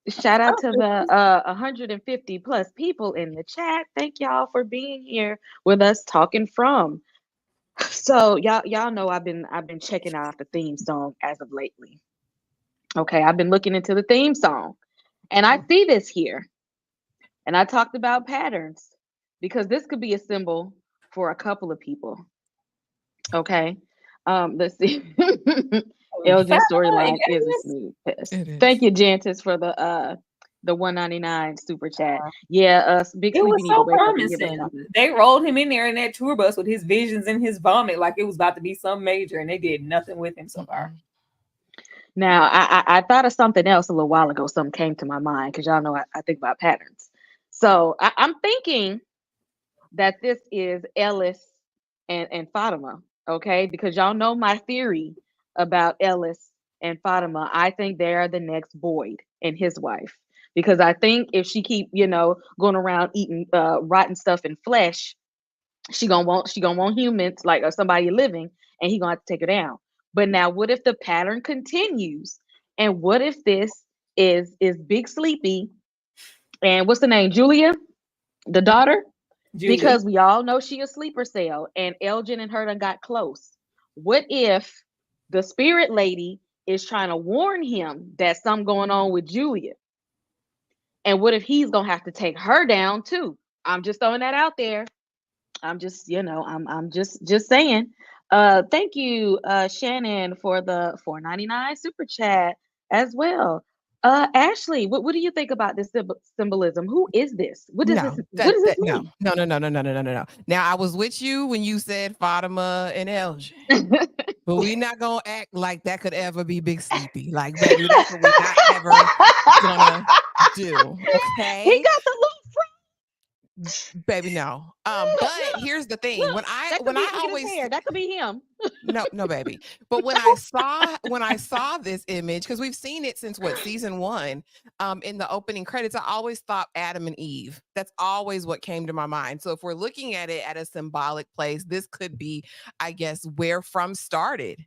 Shout out to the 150 plus people in the chat. Thank y'all for being here with us talking from. So y'all know I've been checking out the theme song as of lately. Okay, I've been looking into the theme song and I see this here. And I talked about patterns because this could be a symbol for a couple of people. Okay. Let's see. Elgin storyline is a smooth test. Thank you, Jantis, for the 199 super chat. Yeah, Big It Sleepy was need to so wake up and give us promising. something. They rolled him in there in that tour bus with his visions and his vomit like it was about to be some major, and they did nothing with him so far. Now, I thought of something else a little while ago. Something came to my mind because y'all know I think about patterns. So I'm thinking that this is Ellis and Fatima, okay? Because y'all know my theory about Ellis and Fatima. I think they are the next Boyd and his wife. Because I think if she keep, going around eating rotten stuff and flesh, she gonna want humans like or somebody living, and he gonna have to take her down. But now, what if the pattern continues? And what if this is Big Sleepy and what's the name, Julia, the daughter? Julie. Because we all know she a sleeper cell, and Elgin and her done got close. What if the spirit lady is trying to warn him that something going on with Julia? And what if he's gonna have to take her down too? I'm just throwing that out there. I'm just, I'm just saying. Thank you, Shannon, for the $4.99 super chat as well. Ashley, what do you think about this symbolism? Who is this? What does this mean? No. Now I was with you when you said Fatima and Elgin, but we not gonna act like that could ever be Big Sleepy. Like, baby, that's what we not ever gonna do. Okay, He got the little baby, no. But here's the thing: when I always that could be him. No, baby. But when I saw this image, because we've seen it since season 1, in the opening credits, I always thought Adam and Eve. That's always what came to my mind. So if we're looking at it at a symbolic place, this could be, I guess, where From started.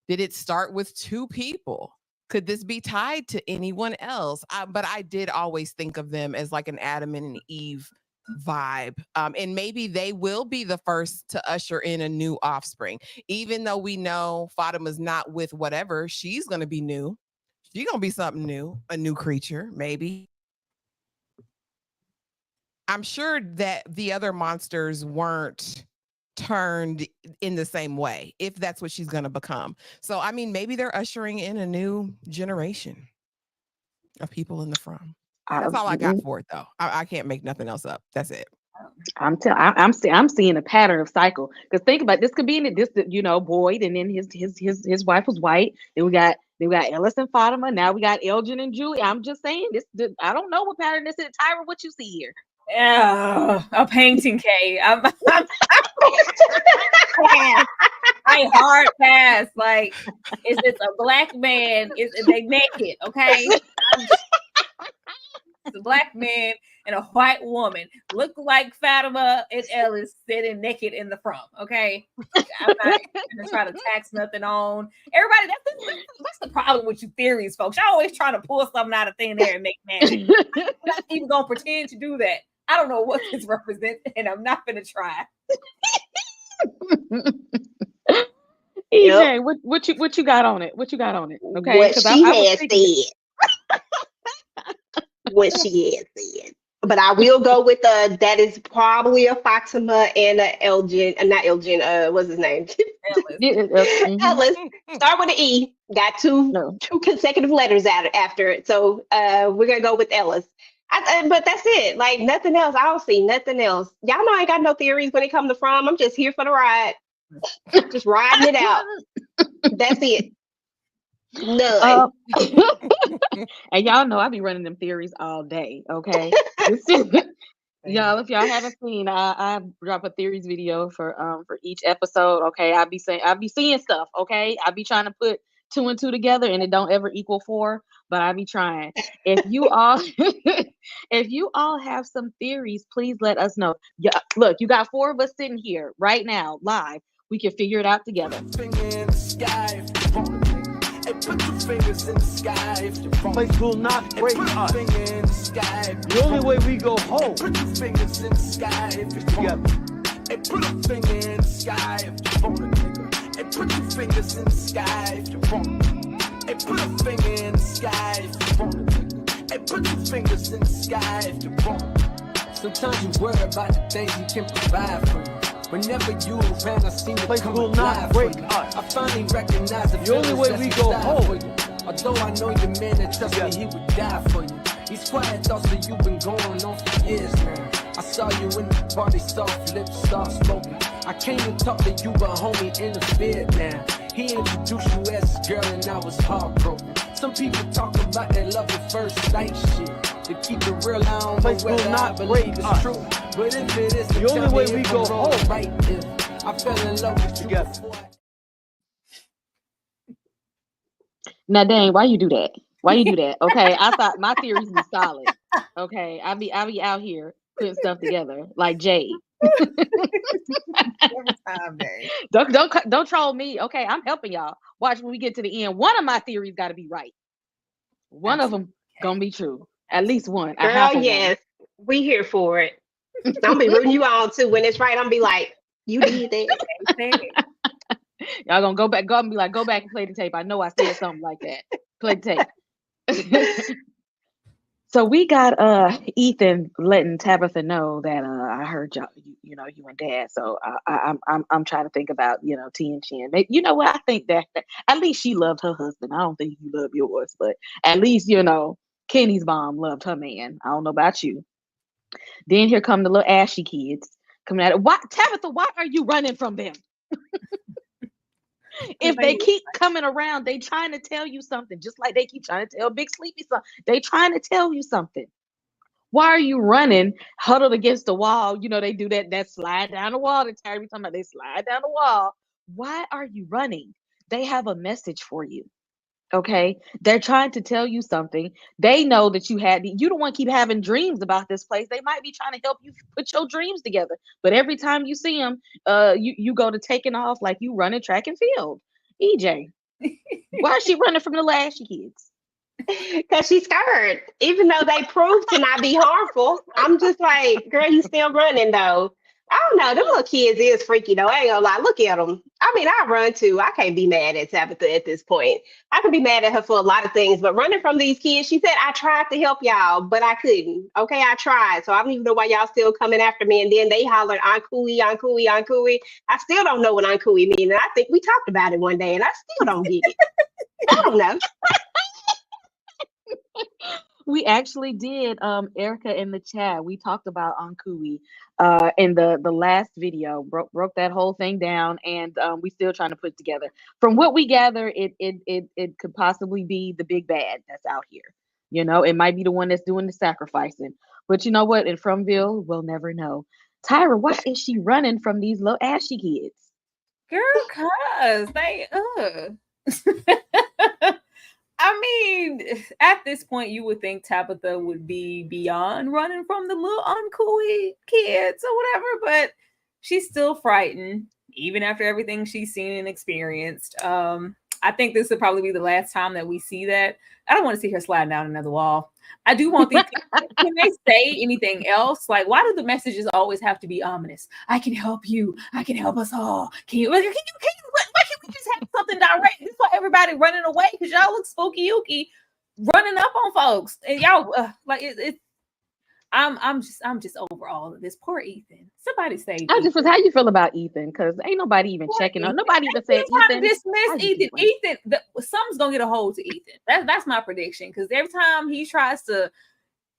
Did it start with 2 people? Could this be tied to anyone else? But I did always think of them as like an Adam and an Eve vibe, and maybe they will be the first to usher in a new offspring, even though we know Fatima's not with whatever. She's going to be new. She's going to be something new, a new creature, maybe. I'm sure that the other monsters weren't turned in the same way, if that's what she's going to become. So, I mean, maybe they're ushering in a new generation of people in the From. That's all I got for it, though. I can't make nothing else up. That's it. I'm seeing a pattern of cycle. Because think about it, this could be in this, Boyd, and then his wife was white. Then we got Ellis and Fatima. Now we got Elgin and Julie. I'm just saying this. I don't know what pattern this is. Tyra, what you see here? Yeah, a painting, Kay. I hard pass. Like, it's a black man? Is they naked? Okay. It's a black man and a white woman look like Fatima and Ellis sitting naked in the From. Okay, I'm not gonna try to tax nothing on everybody. That's the problem with you theories, folks. Y'all always trying to pull something out of thin air and make magic. I'm not even gonna pretend to do that. I don't know what this represents, and I'm not gonna try. EJ, what you got on it? What you got on it? Okay, what she has said. What she has said. But I will go with that is probably a Fatima and a Elgin, not Elgin, what's his name? Ellis. Start with an E. Got two consecutive letters after it. So we're gonna go with Ellis. But that's it. Like nothing else. I don't see nothing else. Y'all know I ain't got no theories when it comes to From. I'm just here for the ride. Just riding it out. That's it. None. And y'all know I be running them theories all day. Okay. Y'all, if y'all haven't seen, I drop a theories video for each episode. Okay. I be seeing stuff. Okay. I be trying to put 2 and 2 together and it don't ever equal 4, but I be trying. If you all if you all have some theories, please let us know. Yeah, look, you got 4 of us sitting here right now live. We can figure it out together. Finger in the sky if you want it. Hey, put your fingers in the sky if you want it. Place will not break us. Finger in the sky. The only way we go home. Put your fingers in the sky if you want it. Hey, put a finger in the sky if you want it, nigga. Hey, put your fingers in the sky if you want it. Hey, put a finger in the sky if you want it, nigga. Hey, put your fingers in the sky if you want it. Sometimes you worry about the things you can provide for you. Whenever you around, I seem to come will not break us. I finally recognize the only way we go home. Although I know your man that trust me, he would die for you. These quiet thoughts that you've been going on for years now. I saw you in the party, soft lips, soft smoking. I came to talk to you, but homie interfered now. He introduced you as his girl and I was heartbroken. Some people talk about that love at first sight shit. To keep it real, I don't know whether I believe it's true. But if it is, the only way we go home. Right, if I fell in love with you before. Now, dang, why you do that? Why you do that? Okay, I thought my theories be solid. Okay, I be out here putting stuff together like Jade. Don't troll me. Okay, I'm helping y'all. Watch when we get to the end. One of my theories got to be right. One of them gonna be true. At least one. Girl, yes, we here for it. I'll be rooting you on too. When it's right, I'm be like, you did that. Y'all gonna go back and be like, go back and play the tape. I know I said something like that. Play the tape. So we got Ethan letting Tabitha know that I heard y'all, you and Dad. So I'm trying to think about T and Chin. Maybe, you know what? I think that at least she loved her husband. I don't think you love yours, but at least Kenny's mom loved her man. I don't know about you. Then here come the little ashy kids coming at it. Why, Tabitha? Why are you running from them? If they keep coming around, they trying to tell you something, just like they keep trying to tell Big Sleepy something. They trying to tell you something. Why are you running, huddled against the wall? They do that slide down the wall. That Terry be talking about. They slide down the wall. Why are you running? They have a message for you. Okay, they're trying to tell you something. They know that you don't want to keep having dreams about this place. They might be trying to help you put your dreams together. But every time you see them, you go to taking off like you running track and field. EJ, why is she running from the last kids? Because she's scared, even though they proved to not be harmful. I'm just like, girl, you still running though. I don't know. Them little kids is freaky though. I ain't gonna lie. Look at them. I mean, I run too. I can't be mad at Tabitha at this point. I can be mad at her for a lot of things, but running from these kids, she said, I tried to help y'all, but I couldn't. Okay, I tried. So I don't even know why y'all still coming after me. And then they hollered, Aunt Cooey, Aunt Cooey, Aunt Cooey. I still don't know what Aunt Cooey means. And I think we talked about it one day, and I still don't get it. I don't know. We actually did, Erica in the chat. We talked about Ankui in the last video, broke that whole thing down, and we still trying to put it together. From what we gather, it could possibly be the big bad that's out here. It might be the one that's doing the sacrificing. But you know what? In Fromville, we'll never know. Tyra, why is she running from these little ashy kids? Girl, cause they I mean, at this point, you would think Tabitha would be beyond running from the little uncooey kids or whatever, but she's still frightened, even after everything she's seen and experienced. I think this would probably be the last time that we see that. I don't want to see her sliding down another wall. I do want these. Can they say anything else? Like, why do the messages always have to be ominous? I can help you. I can help us all. Why can't we just have something direct? This is why everybody running away, because y'all look spooky ooky, running up on folks, and y'all I'm just over all of this. Poor Ethan. Somebody say. How you feel about Ethan? Because ain't nobody even checking on. Nobody even said Ethan. Dismiss Ethan. Ethan, something's gonna get a hold to Ethan. That's my prediction. Because every time he tries to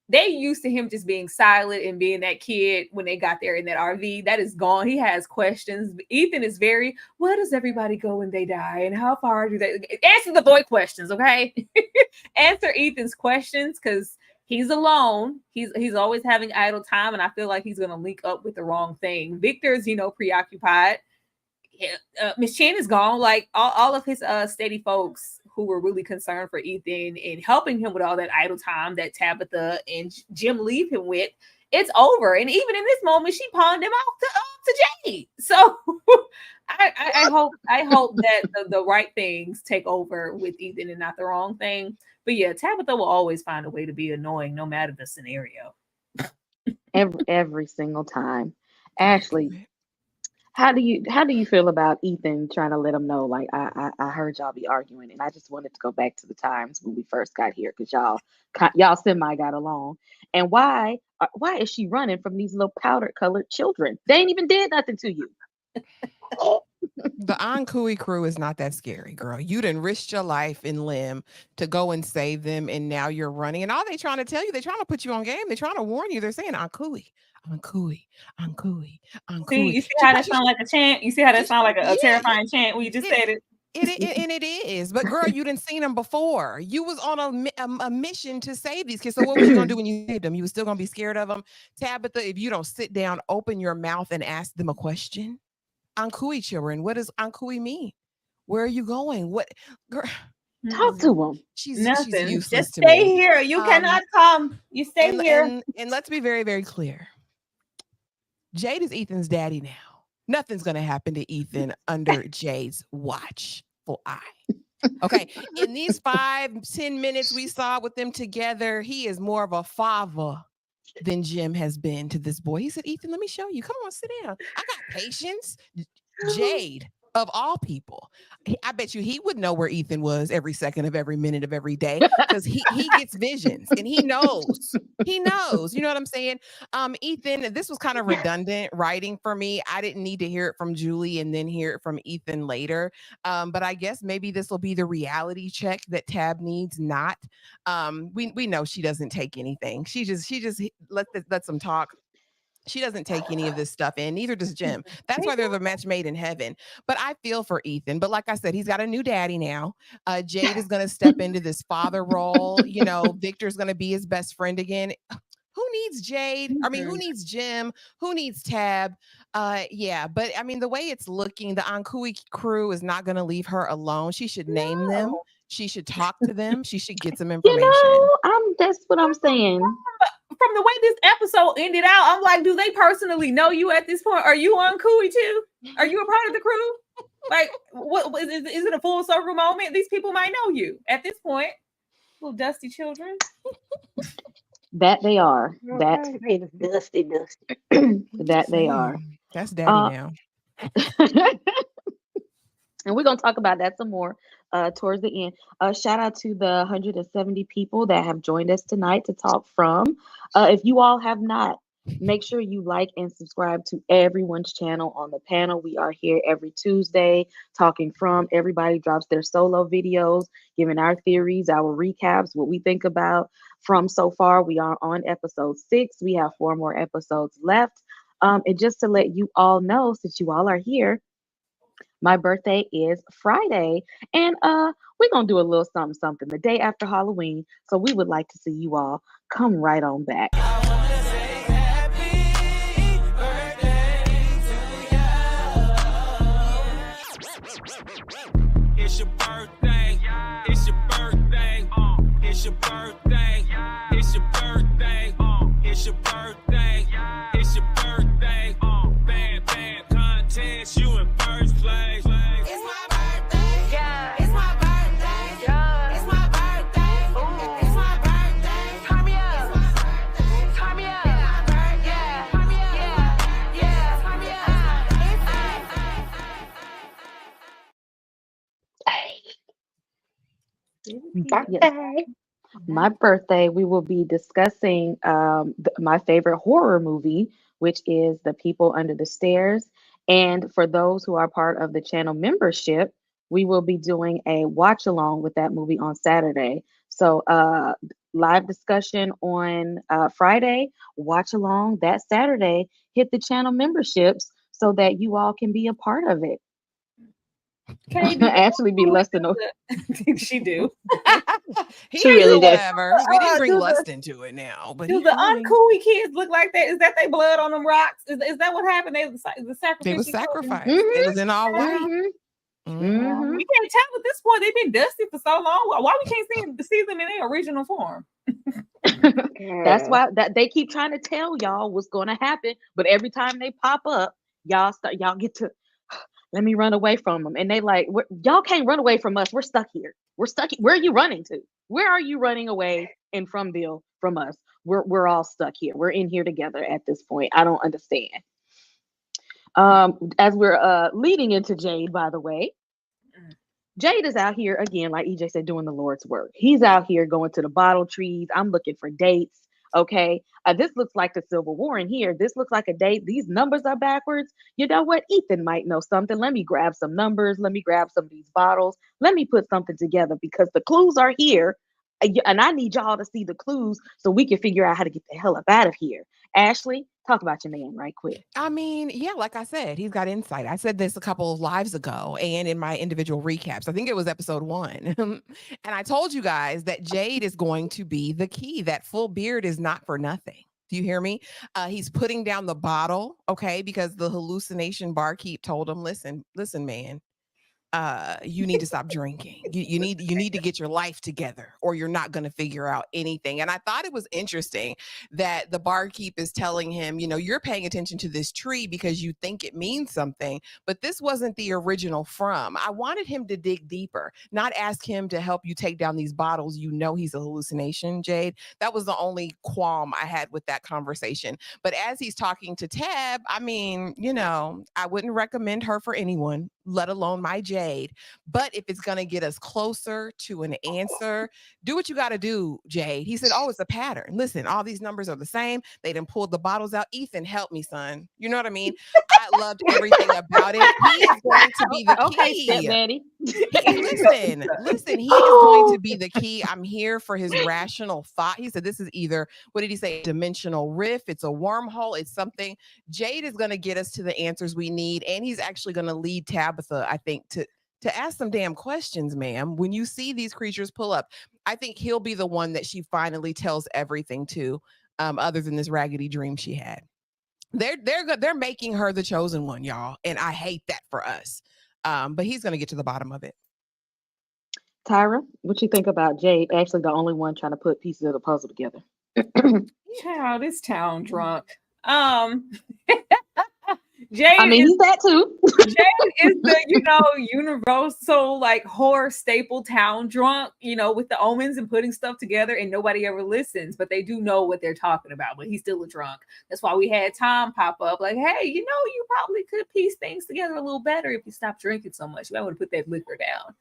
they used to him just being silent and being that kid when they got there in that RV. That is gone. He has questions. Ethan is very, where does everybody go when they die? And how far do they answer the boy questions? Okay. Answer Ethan's questions because he's alone. He's always having idle time, and I feel like he's gonna link up with the wrong thing. Victor's, preoccupied. Miss Chen is gone. Like all of his steady folks who were really concerned for Ethan and helping him with all that idle time that Tabitha and Jim leave him with, it's over. And even in this moment, she pawned him off to Jade. So I hope that the right things take over with Ethan and not the wrong thing. But yeah, Tabitha will always find a way to be annoying no matter the scenario. Every single time. Ashley, how do you feel about Ethan trying to let him know, like, I heard y'all be arguing, and I just wanted to go back to the times when we first got here because y'all semi got along. And why is she running from these little powder colored children? They ain't even did nothing to you. The Ankui crew is not that scary, girl. You done risked your life and limb to go and save them, and now you're running. And all they trying to tell you, they're trying to put you on game. They're trying to warn you. They're saying Ankui, Ankui, Ankui, Ankui. See, you see how that sound like a chant? You see how that sound like a terrifying chant when you just said it? It is. But girl, you didn't seen them before. You was on a mission to save these kids. So what was you gonna do when you saved them? You was still gonna be scared of them. Tabitha, if you don't sit down, open your mouth and ask them a question. Ankui children, what does Ankui mean? Where are you going? What girl? Talk to them. She's Nothing. useless Just to stay me. here. You cannot come. You stay here. And let's be very, very clear. Jade is Ethan's daddy now. Nothing's gonna happen to Ethan under Jade's watchful eye. Okay. In these 5-10 minutes we saw with them together, he is more of a father than Jim has been to this boy. He said, Ethan, let me show you. Come on, sit down. I got patience. Jade, of all people, I bet you he would know where Ethan was every second of every minute of every day because he gets visions and he knows. He knows. You know what I'm saying? Ethan, this was kind of redundant writing for me. I didn't need to hear it from Julie and then hear it from Ethan later. But I guess maybe this will be the reality check that Tab needs. Not. We know she doesn't take anything. She just lets them talk. She doesn't take any of this stuff in, neither does Jim. That's why they're the match made in heaven. But I feel for Ethan. But like I said, he's got a new daddy now. Jade is going to step into this father role. Victor's going to be his best friend again. Who needs Jade? I mean, who needs Jim? Who needs Tab? Yeah, but I mean, the way it's looking, the Ankui crew is not going to leave her alone. She should name them. She should talk to them. She should get some information. That's what I'm saying. From the way this episode ended out, I'm like, do they personally know you at this point? Are you on Cooey too? Are you a part of the crew? Like, what is it a full circle moment? These people might know you at this point. Little dusty children. That they are. That dusty. that they are. That's daddy now. And we're going to talk about that some more towards the end. Shout out to the 170 people that have joined us tonight to talk from. If you all have not, make sure you like and subscribe to everyone's channel on the panel. We are here every Tuesday talking from. Everybody drops their solo videos, giving our theories, our recaps, what we think about from so far. We are on episode 6. We have 4 more episodes left. And just to let you all know, since you all are here, my birthday is Friday, and we're gonna do a little something the day after Halloween. So we would like to see you all come right on back. It's your birthday. It's your birthday. It's your birthday. It's your birthday. It's your birthday. It's your birthday. Bad contest. You in first place. It's my birthday. Yeah. It's my birthday. Yeah. It's my birthday. Ooh. It's my birthday. Turn me up. Turn me up. Yeah. Turn me up. Yeah. Turn me up. Yes. My birthday, we will be discussing my favorite horror movie, which is The People Under the Stairs. And for those who are part of the channel membership, we will be doing a watch along with that movie on Saturday. So live discussion on Friday. Watch along that Saturday. Hit the channel memberships so that you all can be a part of it. Can they do Actually, be less than she do. He She can really do does. whatever. We didn't bring do lust into it now, but Do the uncooey kids look like that? Is that they blood on them rocks? Is that what happened? They the sacrificial they was children? sacrificed. Mhm. It was in all white. Mhm. Mhm. Mhm. We can't tell at this point. They've been dusty for so long. Why we can't see them in their original form? That's why that they keep trying to tell y'all what's going to happen, but every time they pop up, y'all get to let me run away from them, and they like y'all can't run away from us. We're stuck here. We're stuck. Where are you running to? Where are you running away in Fromville from us? We're all stuck here. We're in here together at this point. I don't understand. As we're leading into Jade, by the way, Jade is out here again, like EJ said, doing the Lord's work. He's out here going to the bottle trees. I'm looking for dates. Okay. This looks like the Civil War in here. This looks like a date. These numbers are backwards. You know what? Ethan might know something. Let me grab some numbers. Let me grab some of these bottles. Let me put something together because the clues are here. And I need y'all to see the clues so we can figure out how to get the hell up out of here. Ashley, talk about your man right quick. I mean, yeah, like I said, he's got insight. I said this a couple of lives ago and in my individual recaps. I think it was episode 1. And I told you guys that Jade is going to be the key. That full beard is not for nothing. Do you hear me? He's putting down the bottle, okay, because the hallucination barkeep told him, listen, man, you need to stop drinking. You need to get your life together or you're not going to figure out anything. And I thought it was interesting that the barkeep is telling him, you're paying attention to this tree because you think it means something, but this wasn't the original from. I wanted him to dig deeper, not ask him to help you take down these bottles. He's a hallucination, Jade. That was the only qualm I had with that conversation. But as he's talking to Tab, I mean, I wouldn't recommend her for anyone, let alone my Jade. But if it's going to get us closer to an answer, do what you got to do, Jade. He said, it's a pattern. Listen, all these numbers are the same. They done pulled the bottles out. Ethan, help me, son. You know what I mean? I loved everything about it. He is going to be the key. Okay, stepdaddy. Listen, he is going to be the key. I'm here for his rational thought. He said, this is either, what did he say? Dimensional rift. It's a wormhole. It's something. Jade is going to get us to the answers we need. And he's actually going to lead Tabitha, I think, to ask some damn questions, ma'am. When you see these creatures pull up, I think he'll be the one that she finally tells everything to, other than this raggedy dream she had. They're making her the chosen one, y'all, and I hate that for us. But he's gonna get to the bottom of it. Tyra, what you think about Jade? Actually, the only one trying to put pieces of the puzzle together. Child, this town drunk. Jade he's that too. Jade is the, universal like horror staple town drunk, with the omens and putting stuff together and nobody ever listens, but they do know what they're talking about, but he's still a drunk. That's why we had Tom pop up like, hey, you probably could piece things together a little better if you stop drinking so much. You might want to put that liquor down.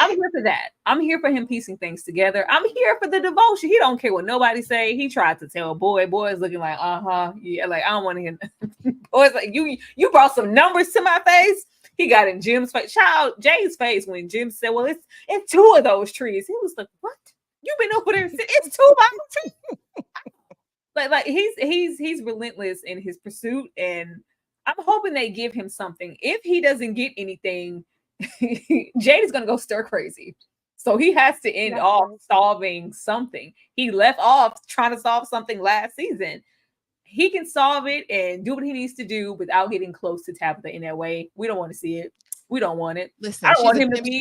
I'm here for that. I'm here for him piecing things together. I'm here for the devotion. He don't care what nobody say. He tried to tell boys looking like, yeah, like I don't want to hear boys like you brought some numbers to my face. He got in Jim's face, Jay's face when Jim said, well, it's 2 of those trees. He was like, what? You've been over there. It's 2 trees. like he's relentless in his pursuit, and I'm hoping they give him something. If he doesn't get anything, Jade is gonna go stir crazy. So he has to end off solving something. He left off trying to solve something last season. He can solve it and do what he needs to do without getting close to Tabitha in that way. We don't want to see it. We don't want it. Listen, I don't want him to be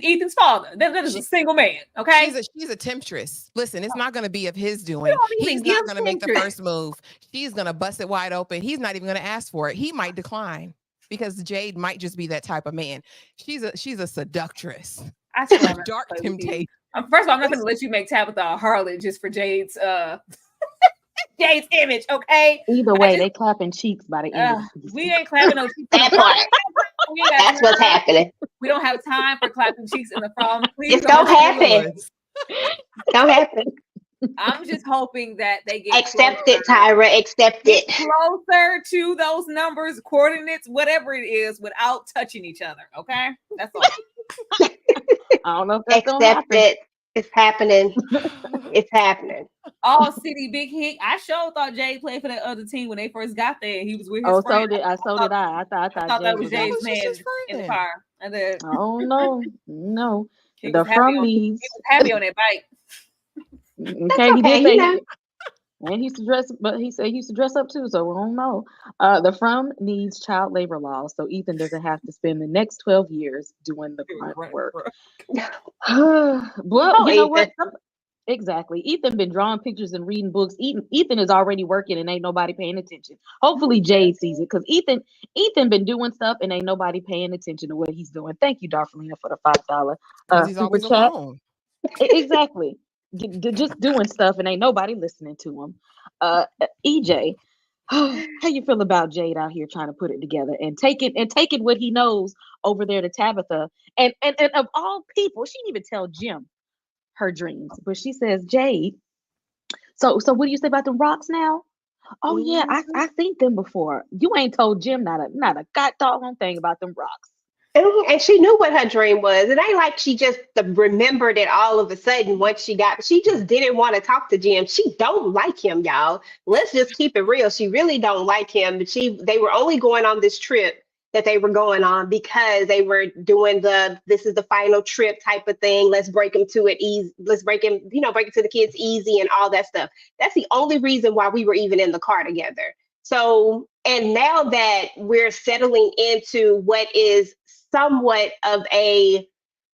Ethan's father. That is a single man. Okay. She's a temptress. Listen, it's not going to be of his doing. He's not going to make the first move. She's going to bust it wide open. He's not even going to ask for it. He might decline because Jade might just be that type of man. She's a seductress. I swear, dark temptation. First of all, I'm not going to let you make Tabitha a harlot just for Jade's Jade's image, okay? Either way, they clapping cheeks by the end. We ain't clapping no cheeks. That part. That's what's happening. We don't have time for clapping cheeks in the prom. Please It don't happen. Don't happen. I'm just hoping that they get accept it, Tyra. Accept it. Closer to those numbers, coordinates, whatever it is, without touching each other. Okay, that's all. I don't know if that's accept it. It's happening. It's happening. All city big hit. I sure thought Jade played for that other team when they first got there. He was with his Oh, friend. so did I. So did I. I I thought thought Jay that was was That on. Jade's was just man his in the friend. car. And then Oh no, no. he The was happy from on needs. he was happy on that bike. That's Okay, he okay, did say you he know. did. And he used to dress, but he said he used to dress up too. So I don't know. The from needs child labor laws, so Ethan doesn't have to spend the next 12 years doing the grunt work. Well, Oh, you know what? Ethan. Exactly. Ethan been drawing pictures and reading books. Ethan is already working and ain't nobody paying attention. Hopefully Jade sees it because Ethan been doing stuff and ain't nobody paying attention to what he's doing. Thank you, Darfelina, for the $5 Because he's super always chat. alone. Exactly. Just doing stuff and ain't nobody listening to him. EJ, how you feel about Jade out here trying to put it together and taking what he knows over there to Tabitha and of all people, she didn't even tell Jim her dreams, but she says, Jade, so what do you say about the rocks now? Oh yeah, I seen them before. You ain't told Jim not a god doggone thing about them rocks. And she knew what her dream was. It ain't like she just remembered it all of a sudden once she just didn't want to talk to Jim. She don't like him, y'all. Let's just keep it real. She really don't like him. But they were only going on this trip that they were going on because they were doing this is the final trip type of thing. Let's break him to it easy. Let's break him, break it to the kids easy and all that stuff. That's the only reason why we were even in the car together. So, and now that we're settling into what is somewhat of a,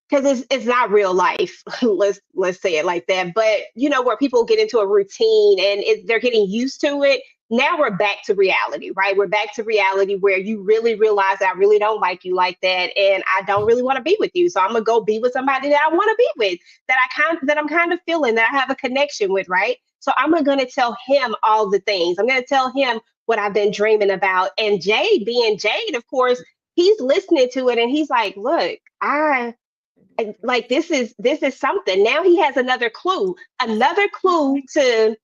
because it's not real life, let's say it like that, but where people get into a routine and they're getting used to it. Now we're back to reality, right? We're back to reality where you really realize I really don't like you like that, and I don't really want to be with you. So I'm gonna go be with somebody that I want to be with, that I'm kind of feeling, that I have a connection with, right? So I'm gonna tell him all the things. I'm gonna tell him what I've been dreaming about. And Jade, being Jade, of course, he's listening to it and he's like, look, like this is something. Now he has another clue to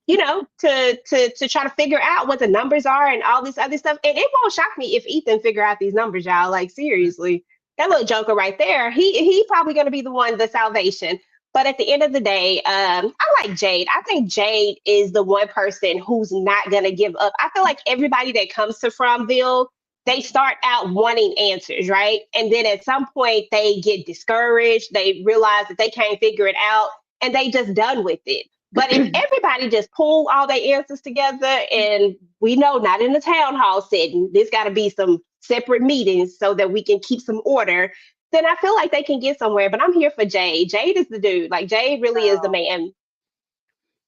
to try to figure out what the numbers are and all this other stuff. And it won't shock me if Ethan figure out these numbers, y'all. Like seriously, that little joker right there, he probably gonna be the salvation. But at the end of the day, I like Jade. I think Jade is the one person who's not gonna give up. I feel like everybody that comes to Fromville, they start out wanting answers, right? And then at some point they get discouraged. They realize that they can't figure it out and they just done with it. But if everybody just pull all their answers together, and we know not in the town hall setting, there's got to be some separate meetings so that we can keep some order, then I feel like they can get somewhere. But I'm here for Jade. Jade is the dude. Like Jade really is the man.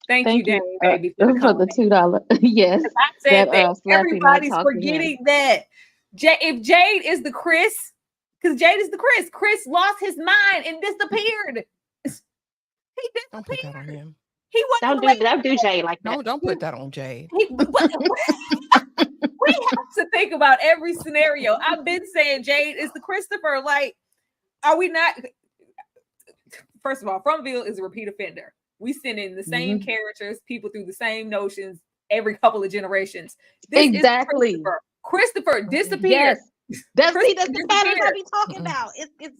Thank you, Danny, baby, for the $2. Yes, I said that Slappy not everybody's talking to him. forgetting that. If Jade is the Chris, because Jade is the Chris lost his mind and disappeared. He Don't put that on disappeared. him. He wasn't Don't do Jade like that. Don't put that on Jade. we have to think about every scenario. I've been saying Jade is the Christopher. Like, are we not? First of all, Fromville is a repeat offender. We send in the same characters, people through the same notions every couple of generations. This Exactly. is Christopher disappeared. Yes. That's the pattern I be talking about.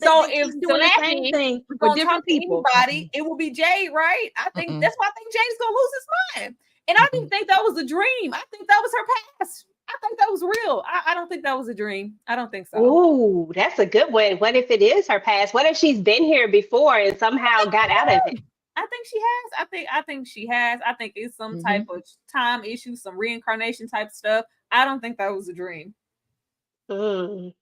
So they if keep doing the same thing for different people, anybody, it will be Jade, right? I think that's why I think Jade's gonna lose his mind. And I didn't think that was a dream. I think that was her past. I think that was real. I don't think that was a dream. I don't think so. Ooh, that's a good one. What if it is her past? What if she's been here before and somehow got out of it? I think she has. I think she has. I think it's some type of time issue, some reincarnation type stuff. I don't think that was a dream. I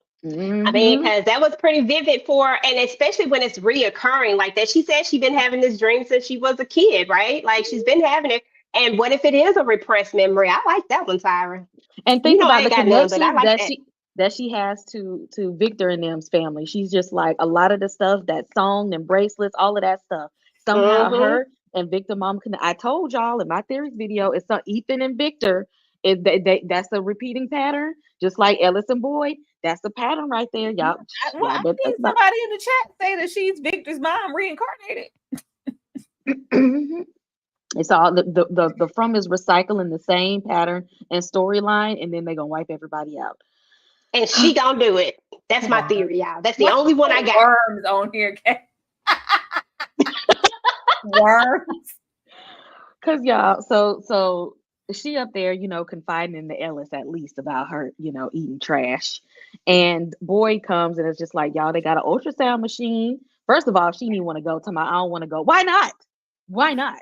mean, because that was pretty vivid and especially when it's reoccurring like that. She said she's been having this dream since she was a kid, right? Like she's been having it. And what if it is a repressed memory? I like that one, Tyra. And think about the connection like that she has to Victor and them's family. She's just like a lot of the stuff, that song and bracelets, all of that stuff. Somehow her and Victor mom I told y'all in my theories video, it's Ethan and Victor. That's a repeating pattern, just like Ellis and Boyd. That's the pattern right there, y'all. I think somebody in the chat say that she's Victor's mom reincarnated. It's all the from is recycling the same pattern and storyline, and then they're gonna wipe everybody out. And she gonna do it. That's my theory, y'all. That's the only one I got. Worms on here, okay? Worms. Cause y'all, so she up there, confiding in the Ellis at least about her, eating trash. And Boyd comes and it's just like, y'all, they got an ultrasound machine. First of all, she didn't want to go. To my, I don't want to go. Why not? Why not?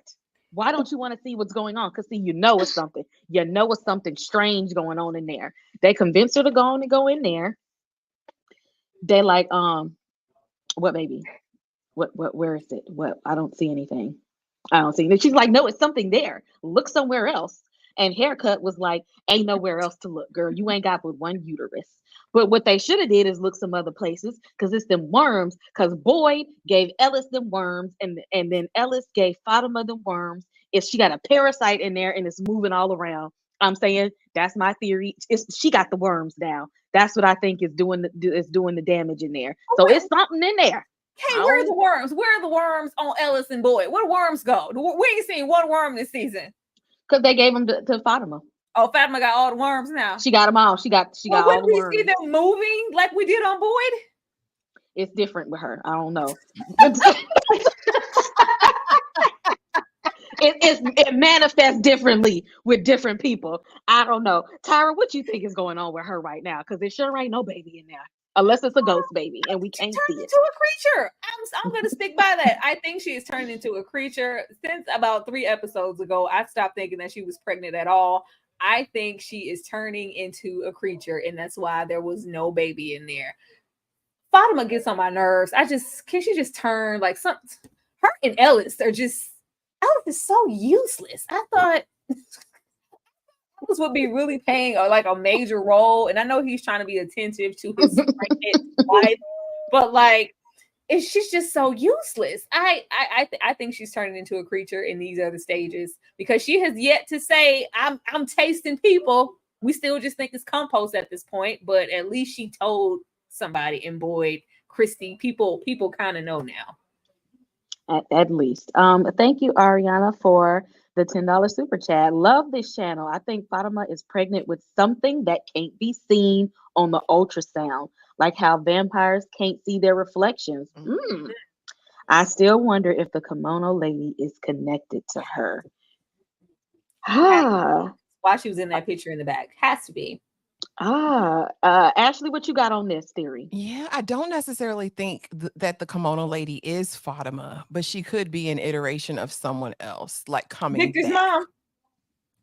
Why don't you want to see what's going on? Because see, it's something. You know it's something strange going on in there. They convinced her to go in there. They like, what baby? What where is it? What I don't see anything. I don't see it. She's like, no, it's something there. Look somewhere else. And haircut was like, ain't nowhere else to look, girl. You ain't got but one uterus. But what they should have did is look some other places because it's them worms. Because Boyd gave Ellis them worms, and then Ellis gave Fatima them worms. If she got a parasite in there and it's moving all around, I'm saying that's my theory. She got the worms now. That's what I think is doing the damage in there. So it's something in there. Hey, where are the worms? Where are the worms on Ellis and Boyd? Where worms go? We ain't seen one worm this season. Because they gave them to Fatima. Oh, Fatima got all the worms now. She got them all. She got all the worms. We see them moving like we did on Boyd? It's different with her. I don't know. It manifests differently with different people. I don't know. Tyra, what you think is going on with her right now? Because there sure ain't no baby in there. Unless it's a ghost baby and we can't see it. Into a creature. I'm going to stick by that. I think she is turned into a creature. Since about 3 episodes ago, I stopped thinking that she was pregnant at all. I think she is turning into a creature, and that's why there was no baby in there. Fatima gets on my nerves. Can she just turn like some? Her and Ellis are just. Ellis is so useless. I thought Ellis would be really playing a major role, and I know he's trying to be attentive to his pregnant wife, but she's just so useless. I think she's turning into a creature in these other stages because she has yet to say, I'm tasting people. We still just think it's compost at this point, but at least she told somebody. And Boyd, Christy, people kind of know now. At least. Thank you, Ariana, for the $10 super chat. Love this channel. I think Fatima is pregnant with something that can't be seen on the ultrasound, like how vampires can't see their reflections. I still wonder if the kimono lady is connected to her. Why she was in that picture in the back. Has to be. Ashley, what you got on this theory? Yeah, I don't necessarily think that the kimono lady is Fatima, but she could be an iteration of someone else, like coming Victor's back. mom.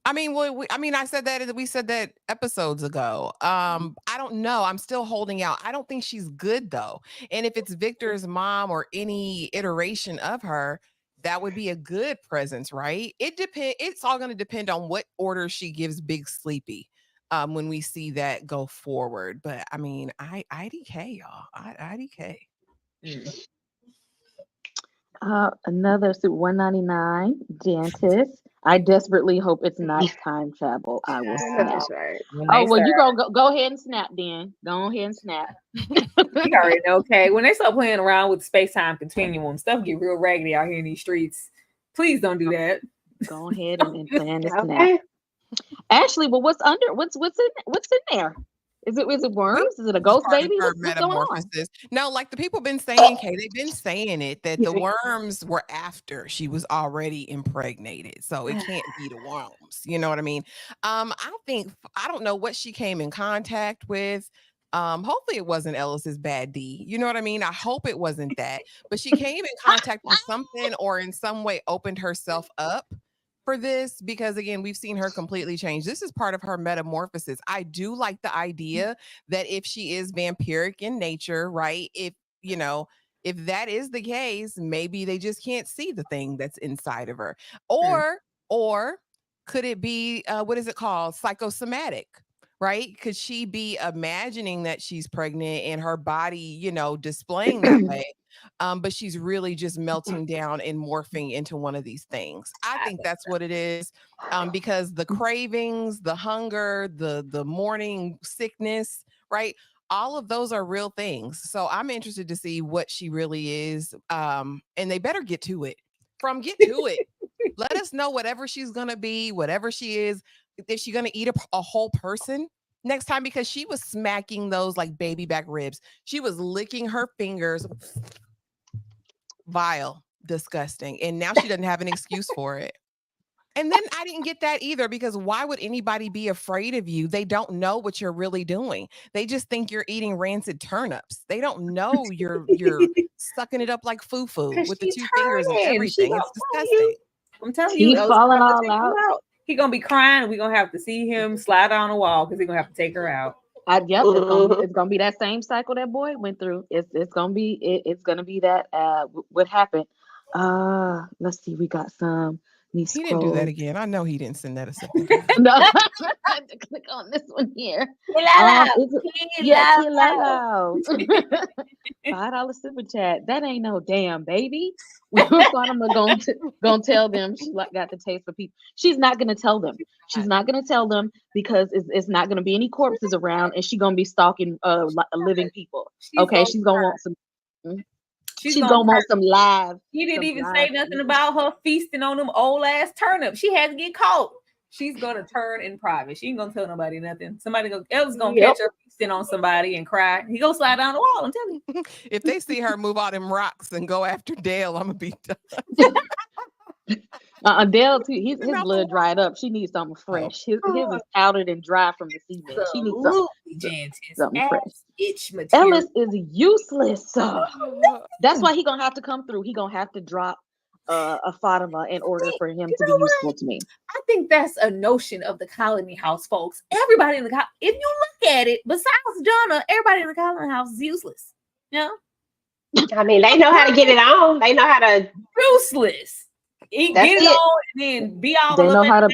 I mean, I said that we said that episodes ago. I don't know. I'm still holding out. I don't think she's good though. And if it's Victor's mom or any iteration of her, that would be a good presence, right? It's all going to depend on what order she gives Big Sleepy. When we see that go forward. But I mean, IDK, y'all. IDK. Another Super 199 Jantis. I desperately hope it's not time travel. I will snap. That's right. Oh, well, you go ahead and snap then. Go ahead and snap. You already know, okay. When they start playing around with space-time continuum, stuff get real raggedy out here in these streets. Please don't do that. Go ahead and plan the snap. Ashley, well, what's in there? Is it worms? Is it a ghost baby? What's going on? No, like the people been saying, Kay, they've been saying it that the worms were after she was already impregnated, so it can't be the worms. You know what I mean? I don't know what she came in contact with. Hopefully it wasn't Ellis's bad D. You know what I mean? I hope it wasn't that, but she came in contact with something or in some way opened herself up for this because again, we've seen her completely change. This is part of her metamorphosis. I do like the idea that if she is vampiric in nature, right? If that is the case, maybe they just can't see the thing that's inside of her. Or could it be what is it called? Psychosomatic, right? Could she be imagining that she's pregnant and her body, displaying that way? But she's really just melting down and morphing into one of these things. I think that's what it is. Because the cravings, the hunger, the morning sickness, right? All of those are real things. So I'm interested to see what she really is. And they better get to it. Get to it. Let us know whatever she's gonna be, whatever she is. If she's gonna eat a whole person next time, because she was smacking those like baby back ribs. She was licking her fingers. Vile. disgusting. And now she doesn't have an excuse for it. And then I didn't get that either, because why would anybody be afraid of you? They don't know what you're really doing. They just think you're eating rancid turnips. They don't know you're sucking it up like foo-foo with the two fingers and everything. It's disgusting. I'm telling you, Teeth Ella's falling gonna have to all take her out. out. He gonna be crying, and we're gonna have to see him slide on the wall because he's gonna have to take her out. Yep, it's gonna be that same cycle that boy went through. It's gonna be that. What happened? Let's see. We got some. He didn't do that again. I know he didn't send that a second time. No, I had to click on this one here. Kilalo. $5 super chat. That ain't no damn baby. Fatima gonna tell them she got the taste for people. She's not gonna tell them. She's not gonna tell them because it's not gonna be any corpses around, and she's gonna be stalking living people. Okay, she's gonna want some. She's gonna want some live. He didn't even say nothing about her feasting on them old ass turnips. She had to get caught. She's gonna turn in private. She ain't gonna tell nobody nothing. Ella's gonna catch her feasting on somebody and cry. He gonna slide down the wall. I'm telling you. If they see her move all them rocks and go after Dale, I'm gonna be done. Dale too. His blood dried up. She needs something fresh. His is powdered and dry from the cement. She needs something fresh. Ellis is useless. That's why he gonna have to come through. He gonna have to drop a Fatima in order for him to be useful to me. I think that's a notion of the colony house, folks. Everybody in the if you look at it, besides Donna, everybody in the colony house is useless. Yeah. I mean, they know how to get it on. They know how to useless. Get it on and then be all. They know how to.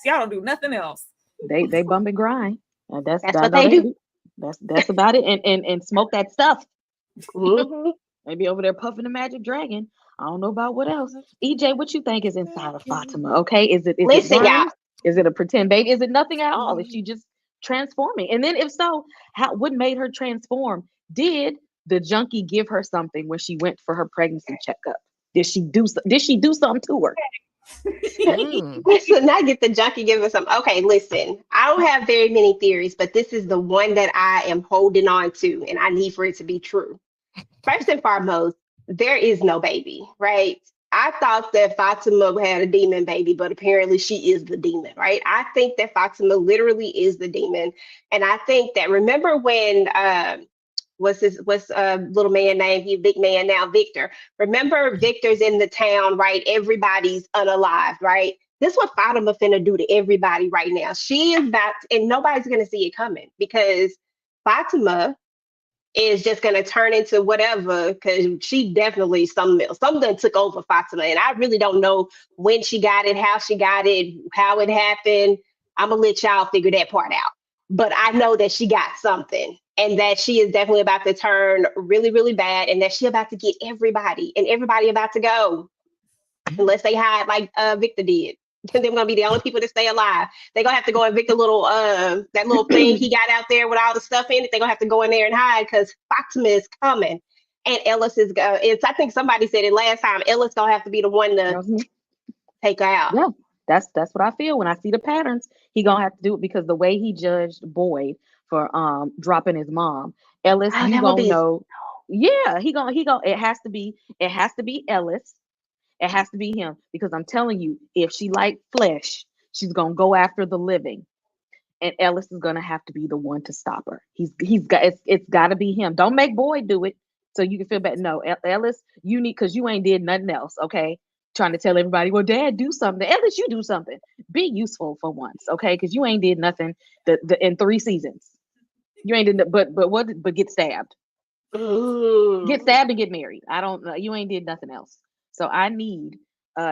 Y'all don't do nothing else. They bump and grind. That's what they do. That's about it. And smoke that stuff. Mm-hmm. Maybe over there puffing the magic dragon. I don't know about what else. EJ, what you think is inside of Fatima? Okay, is it a pretend baby? Is it nothing at all? Is she just transforming? And then if so, what made her transform? Did the junkie give her something when she went for her pregnancy checkup? Did she do something to her? Listen, not get the junkie give us some. Okay, listen, I don't have very many theories, but this is the one that I am holding on to, and I need for it to be true. First and foremost, there is no baby, right? I thought that Fatima had a demon baby, but apparently she is the demon, right? I think that Fatima literally is the demon, and I think that remember when what's little man name? He's big man now, Victor. Remember, Victor's in the town, right? Everybody's unalived, right? This is what Fatima finna do to everybody right now. She is about, and nobody's gonna see it coming because Fatima is just gonna turn into whatever, because she definitely something else. Something took over Fatima, and I really don't know when she got it, how she got it, how it happened. I'm gonna let y'all figure that part out. But I know that she got something, and that she is definitely about to turn really, really bad, and that she about to get everybody, and everybody about to go, unless they hide like Victor did. They're gonna be the only people that stay alive. They're gonna have to go and Victor little that little thing he got out there with all the stuff in it. They're gonna have to go in there and hide because Fatima is coming, and Ellis is it's I think somebody said it last time. Ellis gonna have to be the one to take her out. Yeah, that's what I feel when I see the patterns. He gonna have to do it because the way he judged Boyd for dropping his mom, Ellis, he gonna know. Yeah, he gonna. It has to be Ellis. It has to be him, because I'm telling you, if she liked flesh, she's gonna go after the living, and Ellis is gonna have to be the one to stop her. It's got to be him. Don't make Boyd do it so you can feel bad. No, Ellis, you need, because you ain't did nothing else. Okay, trying to tell everybody, well, Dad, do something. Ellis, you do something. Be useful for once, okay? Because you ain't did nothing in 3 seasons. You ain't did, but get stabbed. Ooh. Get stabbed and get married. I don't know. You ain't did nothing else. So I need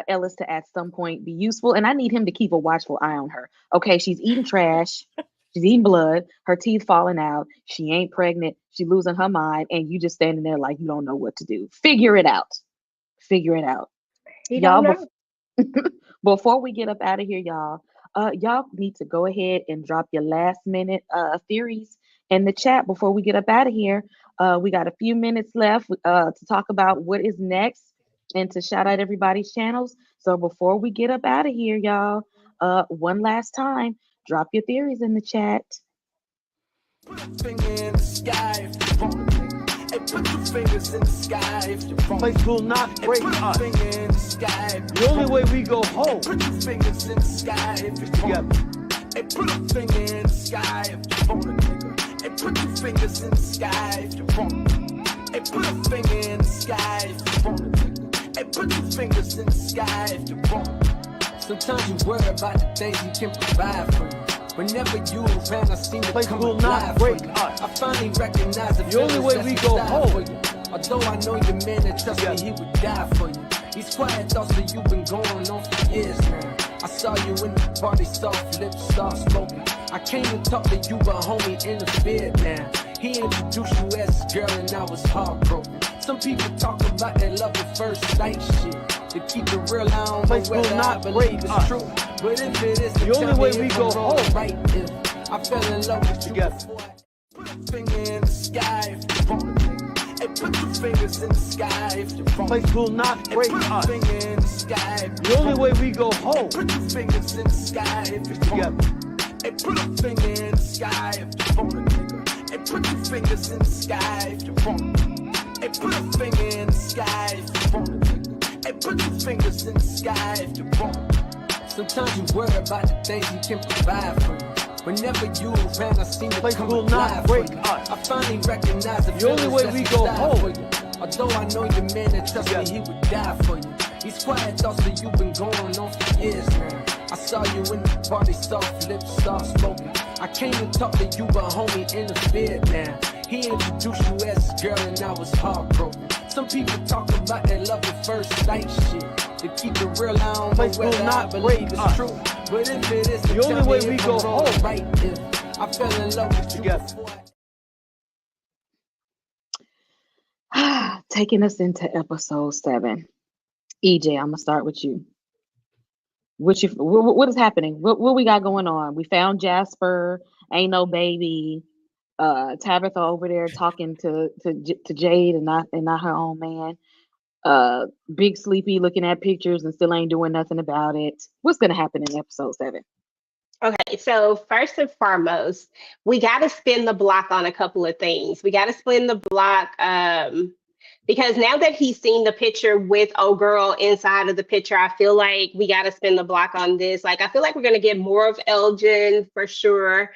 Ellis to at some point be useful, and I need him to keep a watchful eye on her. Okay, she's eating trash. She's eating blood. Her teeth falling out. She ain't pregnant. She losing her mind, and you just standing there like you don't know what to do. Figure it out. Y'all, before we get up out of here, y'all need to go ahead and drop your last minute theories in the chat before we get up out of here. We got a few minutes left to talk about what is next and to shout out everybody's channels. So before we get up out of here, y'all, one last time, drop your theories in the chat. Put a finger in the sky if you want it. Hey, put your fingers in the sky if you want. Place will not break us. Put your finger in the sky. The only way we go home. Put your fingers in the sky if you want. Hey, put a finger in the sky if you want a nigga. Hey, put your fingers in the sky if you want. Hey, put a finger in the sky if you want a nigga. Hey, put your fingers in the sky if you want. Sometimes you worry about the things you can provide for you. Whenever you around, I seem to come will not break us. I finally recognize the only way we go home. Although I know your man that trust me, he would die for you. These quiet thoughts that you've been going on for years now. I saw you in the party, soft lips, soft spoken. I came to talk to you, but homie interfered now. He introduced you as his girl and I was heartbroken. Some people talk about that love at first sight shit. To keep it real, I don't know whether I believe it's true. But if it is the only way we go home, right? If I fell in love with you before I put a finger in the sky if you want. Hey, put your fingers in the sky if you want. Place will not break us. Put your finger in the sky. The only way we go home. Put your fingers in the sky if you want. Hey, put a finger in the sky if you want a nigga. Hey, put your fingers in the sky if you want. Hey, put a finger in the sky if you want a nigga. Hey, put your fingers in the sky if you want. Sometimes you worry about the things you can provide for you. Whenever you around, I seem to come will not break us. I finally recognize the only way we go home. Although I know your man that trust me, he would die for you. These quiet thoughts that you've been going on for years now. I saw you in the party, soft lips, soft spoken. I came to talk to you, but homie interfered now. He introduced you as his girl and I was heartbroken. Some people talk about that love at first sight shit. To keep it real, I don't know whether I believe it's true. But if it is the only way we go home, right? If I fell in love with you before Taking us into episode 7. EJ, I'm gonna start with you. What is happening? What we got going on? We found Jasper. Ain't no baby. Tabitha over there talking to Jade and not her own man. Big Sleepy looking at pictures and still ain't doing nothing about it. What's gonna happen in episode 7? Okay, so first and foremost, we got to spin the block on a couple of things. We got to spin the block because now that he's seen the picture with old girl inside of the picture, I feel like we got to spin the block on this. Like, I feel like we're going to get more of Elgin for sure.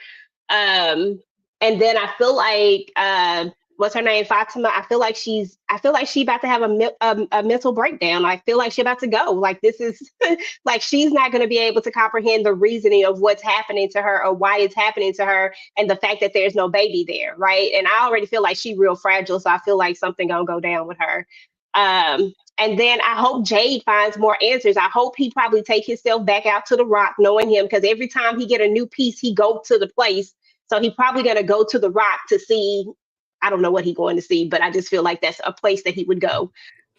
And then I feel like what's her name, Fatima. I feel like she about to have a mental breakdown. I feel like she about to go. Like, this is like she's not going to be able to comprehend the reasoning of what's happening to her or why it's happening to her, and the fact that there's no baby there, right? And I already feel like she's real fragile, so I feel like something gonna go down with her. And then I hope Jade finds more answers. I hope he probably take himself back out to the Rock, knowing him, because every time he get a new piece, he go to the place. So he probably gonna go to the Rock to see. I don't know what he's going to see, but I just feel like that's a place that he would go.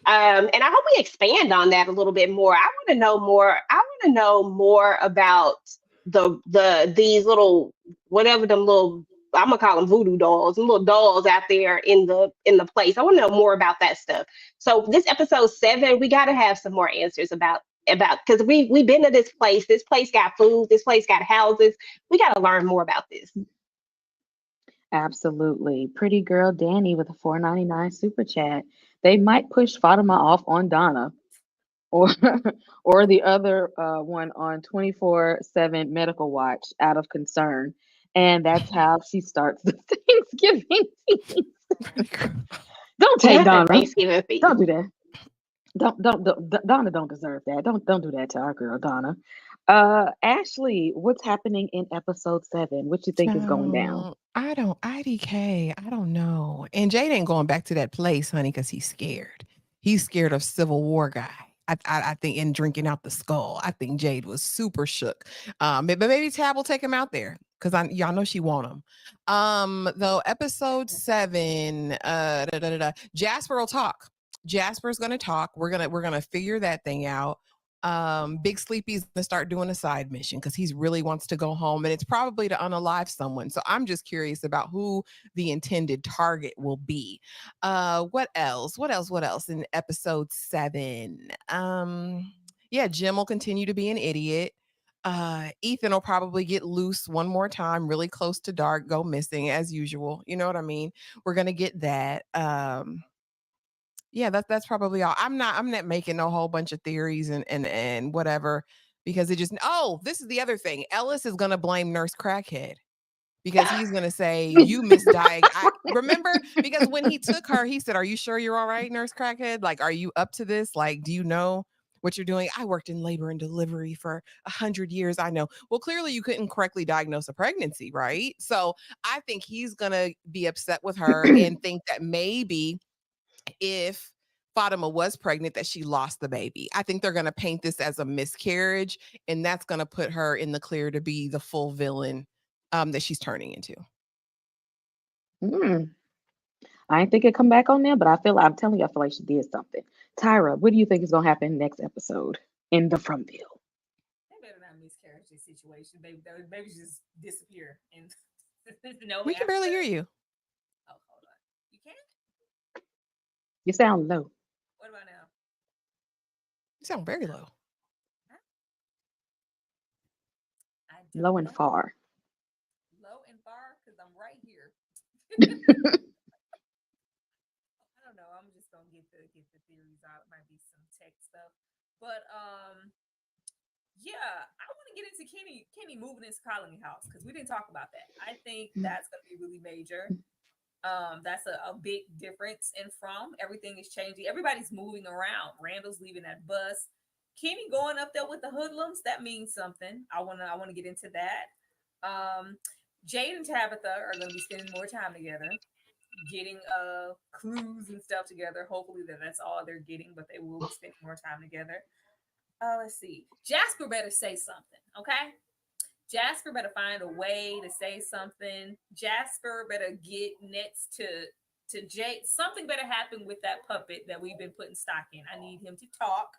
And I hope we expand on that a little bit more. I want to know more. I want to know more about these little, whatever them little, I'm gonna call them voodoo dolls, them little dolls out there in the place. I want to know more about that stuff. So this episode 7, we got to have some more answers about because we've been to this place. This place got food. This place got houses. We got to learn more about this. Absolutely. Pretty girl Danny with a $4.99 super chat. They might push Fatima off on Donna or or the other one on 24/7 medical watch out of concern. And that's how she starts the Thanksgiving feast. Don't take Donna. Thanksgiving feast. Don't do that. Don't Donna don't deserve that. Don't do that to our girl Donna. Ashley, what's happening in episode 7? What you think is going down? IDK, I don't know. And Jade ain't going back to that place, honey, because he's scared. He's scared of Civil War guy. I think, in drinking out the skull. I think Jade was super shook. But maybe Tab will take him out there because y'all know she want him. Though episode 7, Jasper will talk. Jasper's gonna talk. We're gonna figure that thing out. Big Sleepy's gonna start doing a side mission because he really wants to go home, and it's probably to unalive someone. So I'm just curious about who the intended target will be. What else in episode 7? Yeah, Jim will continue to be an idiot. Ethan will probably get loose one more time, really close to dark, go missing as usual. You know what I mean? We're gonna get that. Yeah, that's probably all. I'm not making a whole bunch of theories and whatever because it just this is the other thing. Ellis is gonna blame Nurse Crackhead because he's gonna say you misdiagnosed. I remember because when he took her, he said, "Are you sure you're all right, Nurse Crackhead? Like, are you up to this? Like, do you know what you're doing? I worked in labor and delivery for 100 years. I know. Well, clearly you couldn't correctly diagnose a pregnancy, right? So I think he's gonna be upset with her and think that maybe if Fatima was pregnant, that she lost the baby. I think they're going to paint this as a miscarriage, and that's going to put her in the clear to be the full villain that she's turning into. I ain't think it come back on there, but I'm telling you, I feel like she did something. Tyra, what do you think is gonna happen next episode in the Fromville? They better not miscarriage this situation. Baby just disappear and We can barely hear you. Oh, hold on. You can't? You sound low. What about now? You sound very low. Low and far. Low and far, because I'm right here. I don't know. I'm just gonna get the theories out. It might be some tech stuff, but yeah, I want to get into Kenny moving into Colony House because we didn't talk about that. I think that's gonna be really major. That's a big difference in From. Everything is changing. Everybody's moving around. Randall's leaving that bus. Kenny going up there with the hoodlums. That means something. I wanna get into that. Jade and Tabitha are gonna be spending more time together, getting clues and stuff together. Hopefully that's all they're getting, but they will be spending more time together. Let's see. Jasper better say something, okay? Jasper better find a way to say something. Jasper better get next to Jay. Something better happen with that puppet that we've been putting stock in. I need him to talk.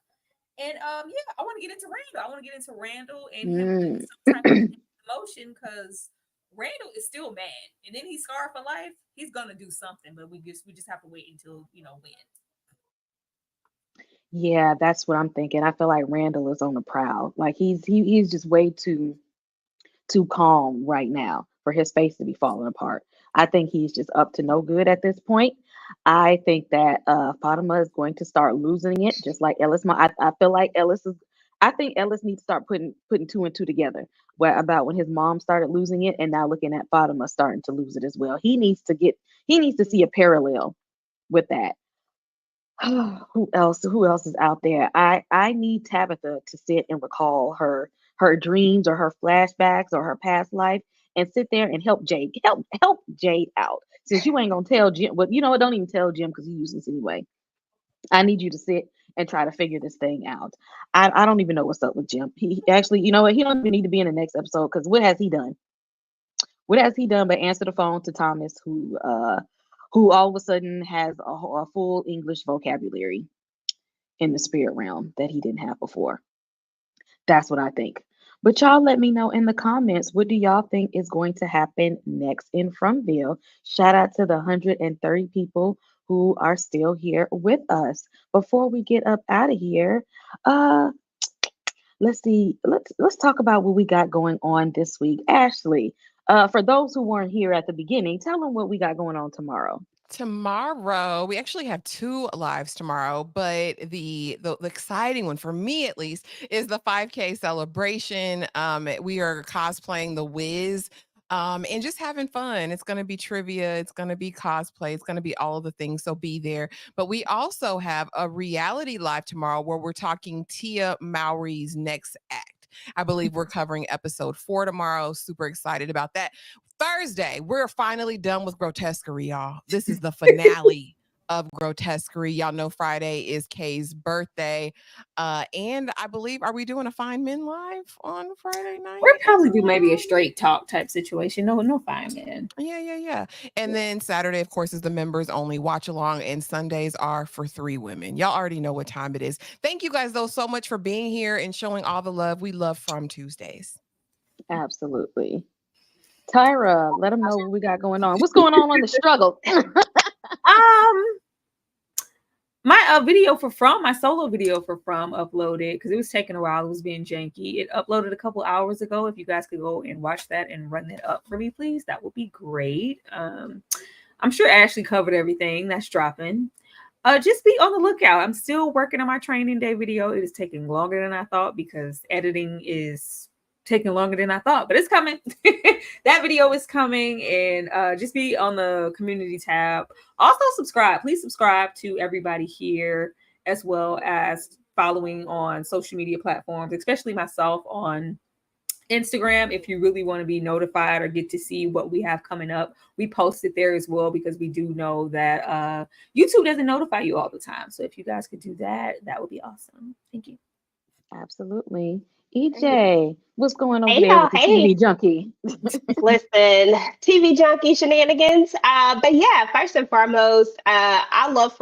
And yeah, I want to get into Randall. I want to get into Randall and him some type of emotion because Randall is still mad. And then he's scarred for life. He's gonna do something, but we just have to wait until when. Yeah, that's what I'm thinking. I feel like Randall is on the prowl. Like he's just way too calm right now for his face to be falling apart. I think he's just up to no good at this point. I think that Fatima is going to start losing it, just like Ellis. I feel like Ellis is. I think Ellis needs to start putting two and two together. Where about when his mom started losing it, and now looking at Fatima starting to lose it as well. He needs to see a parallel with that. Who else? Who else is out there? I need Tabitha to sit and recall her dreams or her flashbacks or her past life and sit there and help Jade help Jade out. Since you ain't gonna tell Jim, well, you know what? Don't even tell Jim because he's useless anyway. I need you to sit and try to figure this thing out. I don't even know what's up with Jim. He actually, you know what? He don't even need to be in the next episode because what has he done? What has he done but answer the phone to Thomas, who all of a sudden has a full English vocabulary in the spirit realm that he didn't have before? That's what I think. But y'all let me know in the comments, what do y'all think is going to happen next in Fromville? Shout out to the 130 people who are still here with us. Before we get up out of here, uh, let's see. Let's talk about what we got going on this week. Ashley, for those who weren't here at the beginning, tell them what we got going on tomorrow. Tomorrow, we actually have 2 lives tomorrow, but the exciting one for me at least is the 5K celebration. We are cosplaying the Wiz. And just having fun. It's going to be trivia. It's going to be cosplay. It's going to be all of the things. So be there. But we also have a reality live tomorrow where we're talking Tia Mowry's next act. I believe we're covering episode 4 tomorrow. Super excited about that. Thursday, we're finally done with Grotesquerie, y'all. This is the finale of Grotesquerie. Y'all know Friday is Kay's birthday. And I believe, are we doing a Fine Men live on Friday night? We'll probably do maybe a straight talk type situation. No Fine Men. Yeah. And then Saturday, of course, is the members only watch along, and Sundays are for 3 women. Y'all already know what time it is. Thank you guys, though, so much for being here and showing all the love. We love From Tuesdays. Absolutely. Tyra, let them know what we got going on. What's going on the struggle? my video for From, my solo video for From uploaded because it was taking a while. It was being janky. It uploaded a couple hours ago. If you guys could go and watch that and run that up for me, please, that would be great. I'm sure Ashley covered everything that's dropping. Just be on the lookout. I'm still working on my training day video. It is taking longer than I thought because editing is taking longer than I thought, but it's coming. That video is coming, and just be on the community tab. Also subscribe. Please subscribe to everybody here, as well as following on social media platforms, especially myself on Instagram. If you really want to be notified or get to see what we have coming up, we post it there as well, because we do know that YouTube doesn't notify you all the time. So if you guys could do that, that would be awesome. Thank you. Absolutely. EJ, what's going on Hey, there y'all. with the Hey. TV junkie? Listen, TV junkie shenanigans. But yeah, first and foremost, I love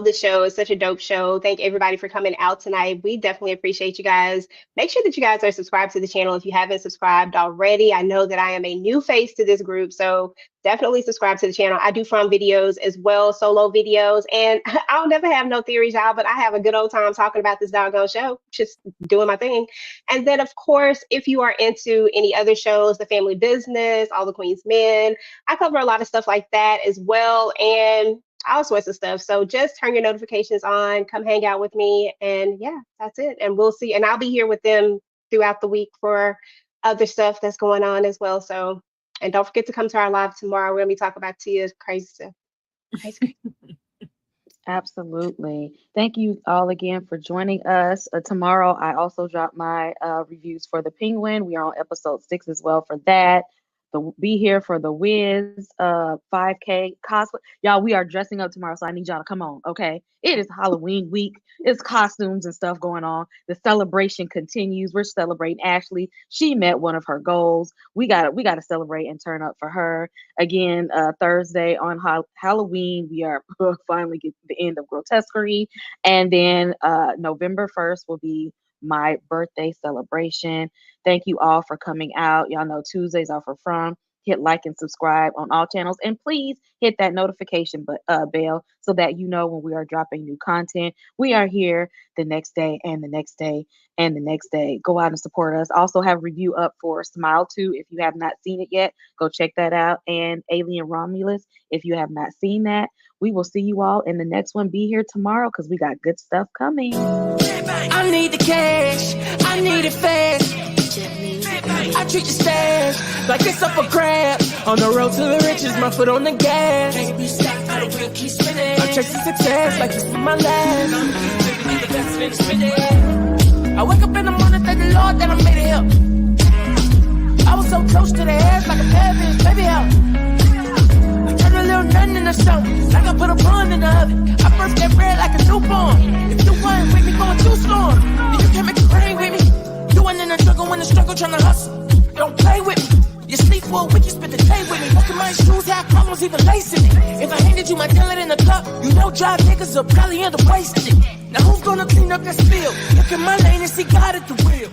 the show. It's such a dope show. Thank everybody for coming out tonight. We definitely appreciate you guys. Make sure that you guys are subscribed to the channel if you haven't subscribed already. I know that I am a new face to this group, so definitely subscribe to the channel. I do From videos as well, solo videos, and I'll never have no theories, y'all, but I have a good old time talking about this doggone show, just doing my thing. And then, of course, if you are into any other shows, The Family Business, All the Queen's Men, I cover a lot of stuff like that as well, and all sorts of stuff. So just turn your notifications on, come hang out with me, and yeah, that's it. And we'll see. And I'll be here with them throughout the week for other stuff that's going on as well. So, and don't forget to come to our live tomorrow. We're going to be talking about Tia's crazy stuff. Crazy. Absolutely. Thank you all again for joining us. Tomorrow, I also drop my reviews for The Penguin. We are on episode 6 as well for that. Be here for the Wiz 5K cosplay. Y'all, we are dressing up tomorrow, so I need y'all to come on, okay? It is Halloween week. It's costumes and stuff going on. The celebration continues. We're celebrating Ashley. She met one of her goals. We gotta celebrate and turn up for her. Again, Thursday on Halloween, we are finally getting to the end of Grotesquerie. And then November 1st will be my birthday celebration. Thank you all for coming out. Y'all know Tuesdays are for From. Hit like and subscribe on all channels, and please hit that notification bell so that you know when we are dropping new content. We are here the next day and the next day and the next day. Go out and support us. Also have a review up for Smile 2. If you have not seen it yet, go check that out. And Alien Romulus, if you have not seen that. We will see you all in the next one. Be here tomorrow because we got good stuff coming. I need the cash. I need it fast. I treat the stash like it's up for grabs. On the road to the riches, my foot on the gas. I'm chasing success like this is my last. I wake up in the morning, thank the Lord that I made it here. I was so close to the edge like a heaven, baby help. Turn a little nothing into something, like I put a bun in the oven. I first get bread like a newborn. If you want with me, going too storm, then you can't make it rain with me. You ain't in the struggle, trying to hustle. Don't play with me. You sleep for a week, you spend the day with me. Look at my shoes, have problems even lacing it. If I handed you my talent in the cup, you know dry niggas will probably end up wasting it. Now who's gonna clean up that spill? Look at my lane and see God at the wheel.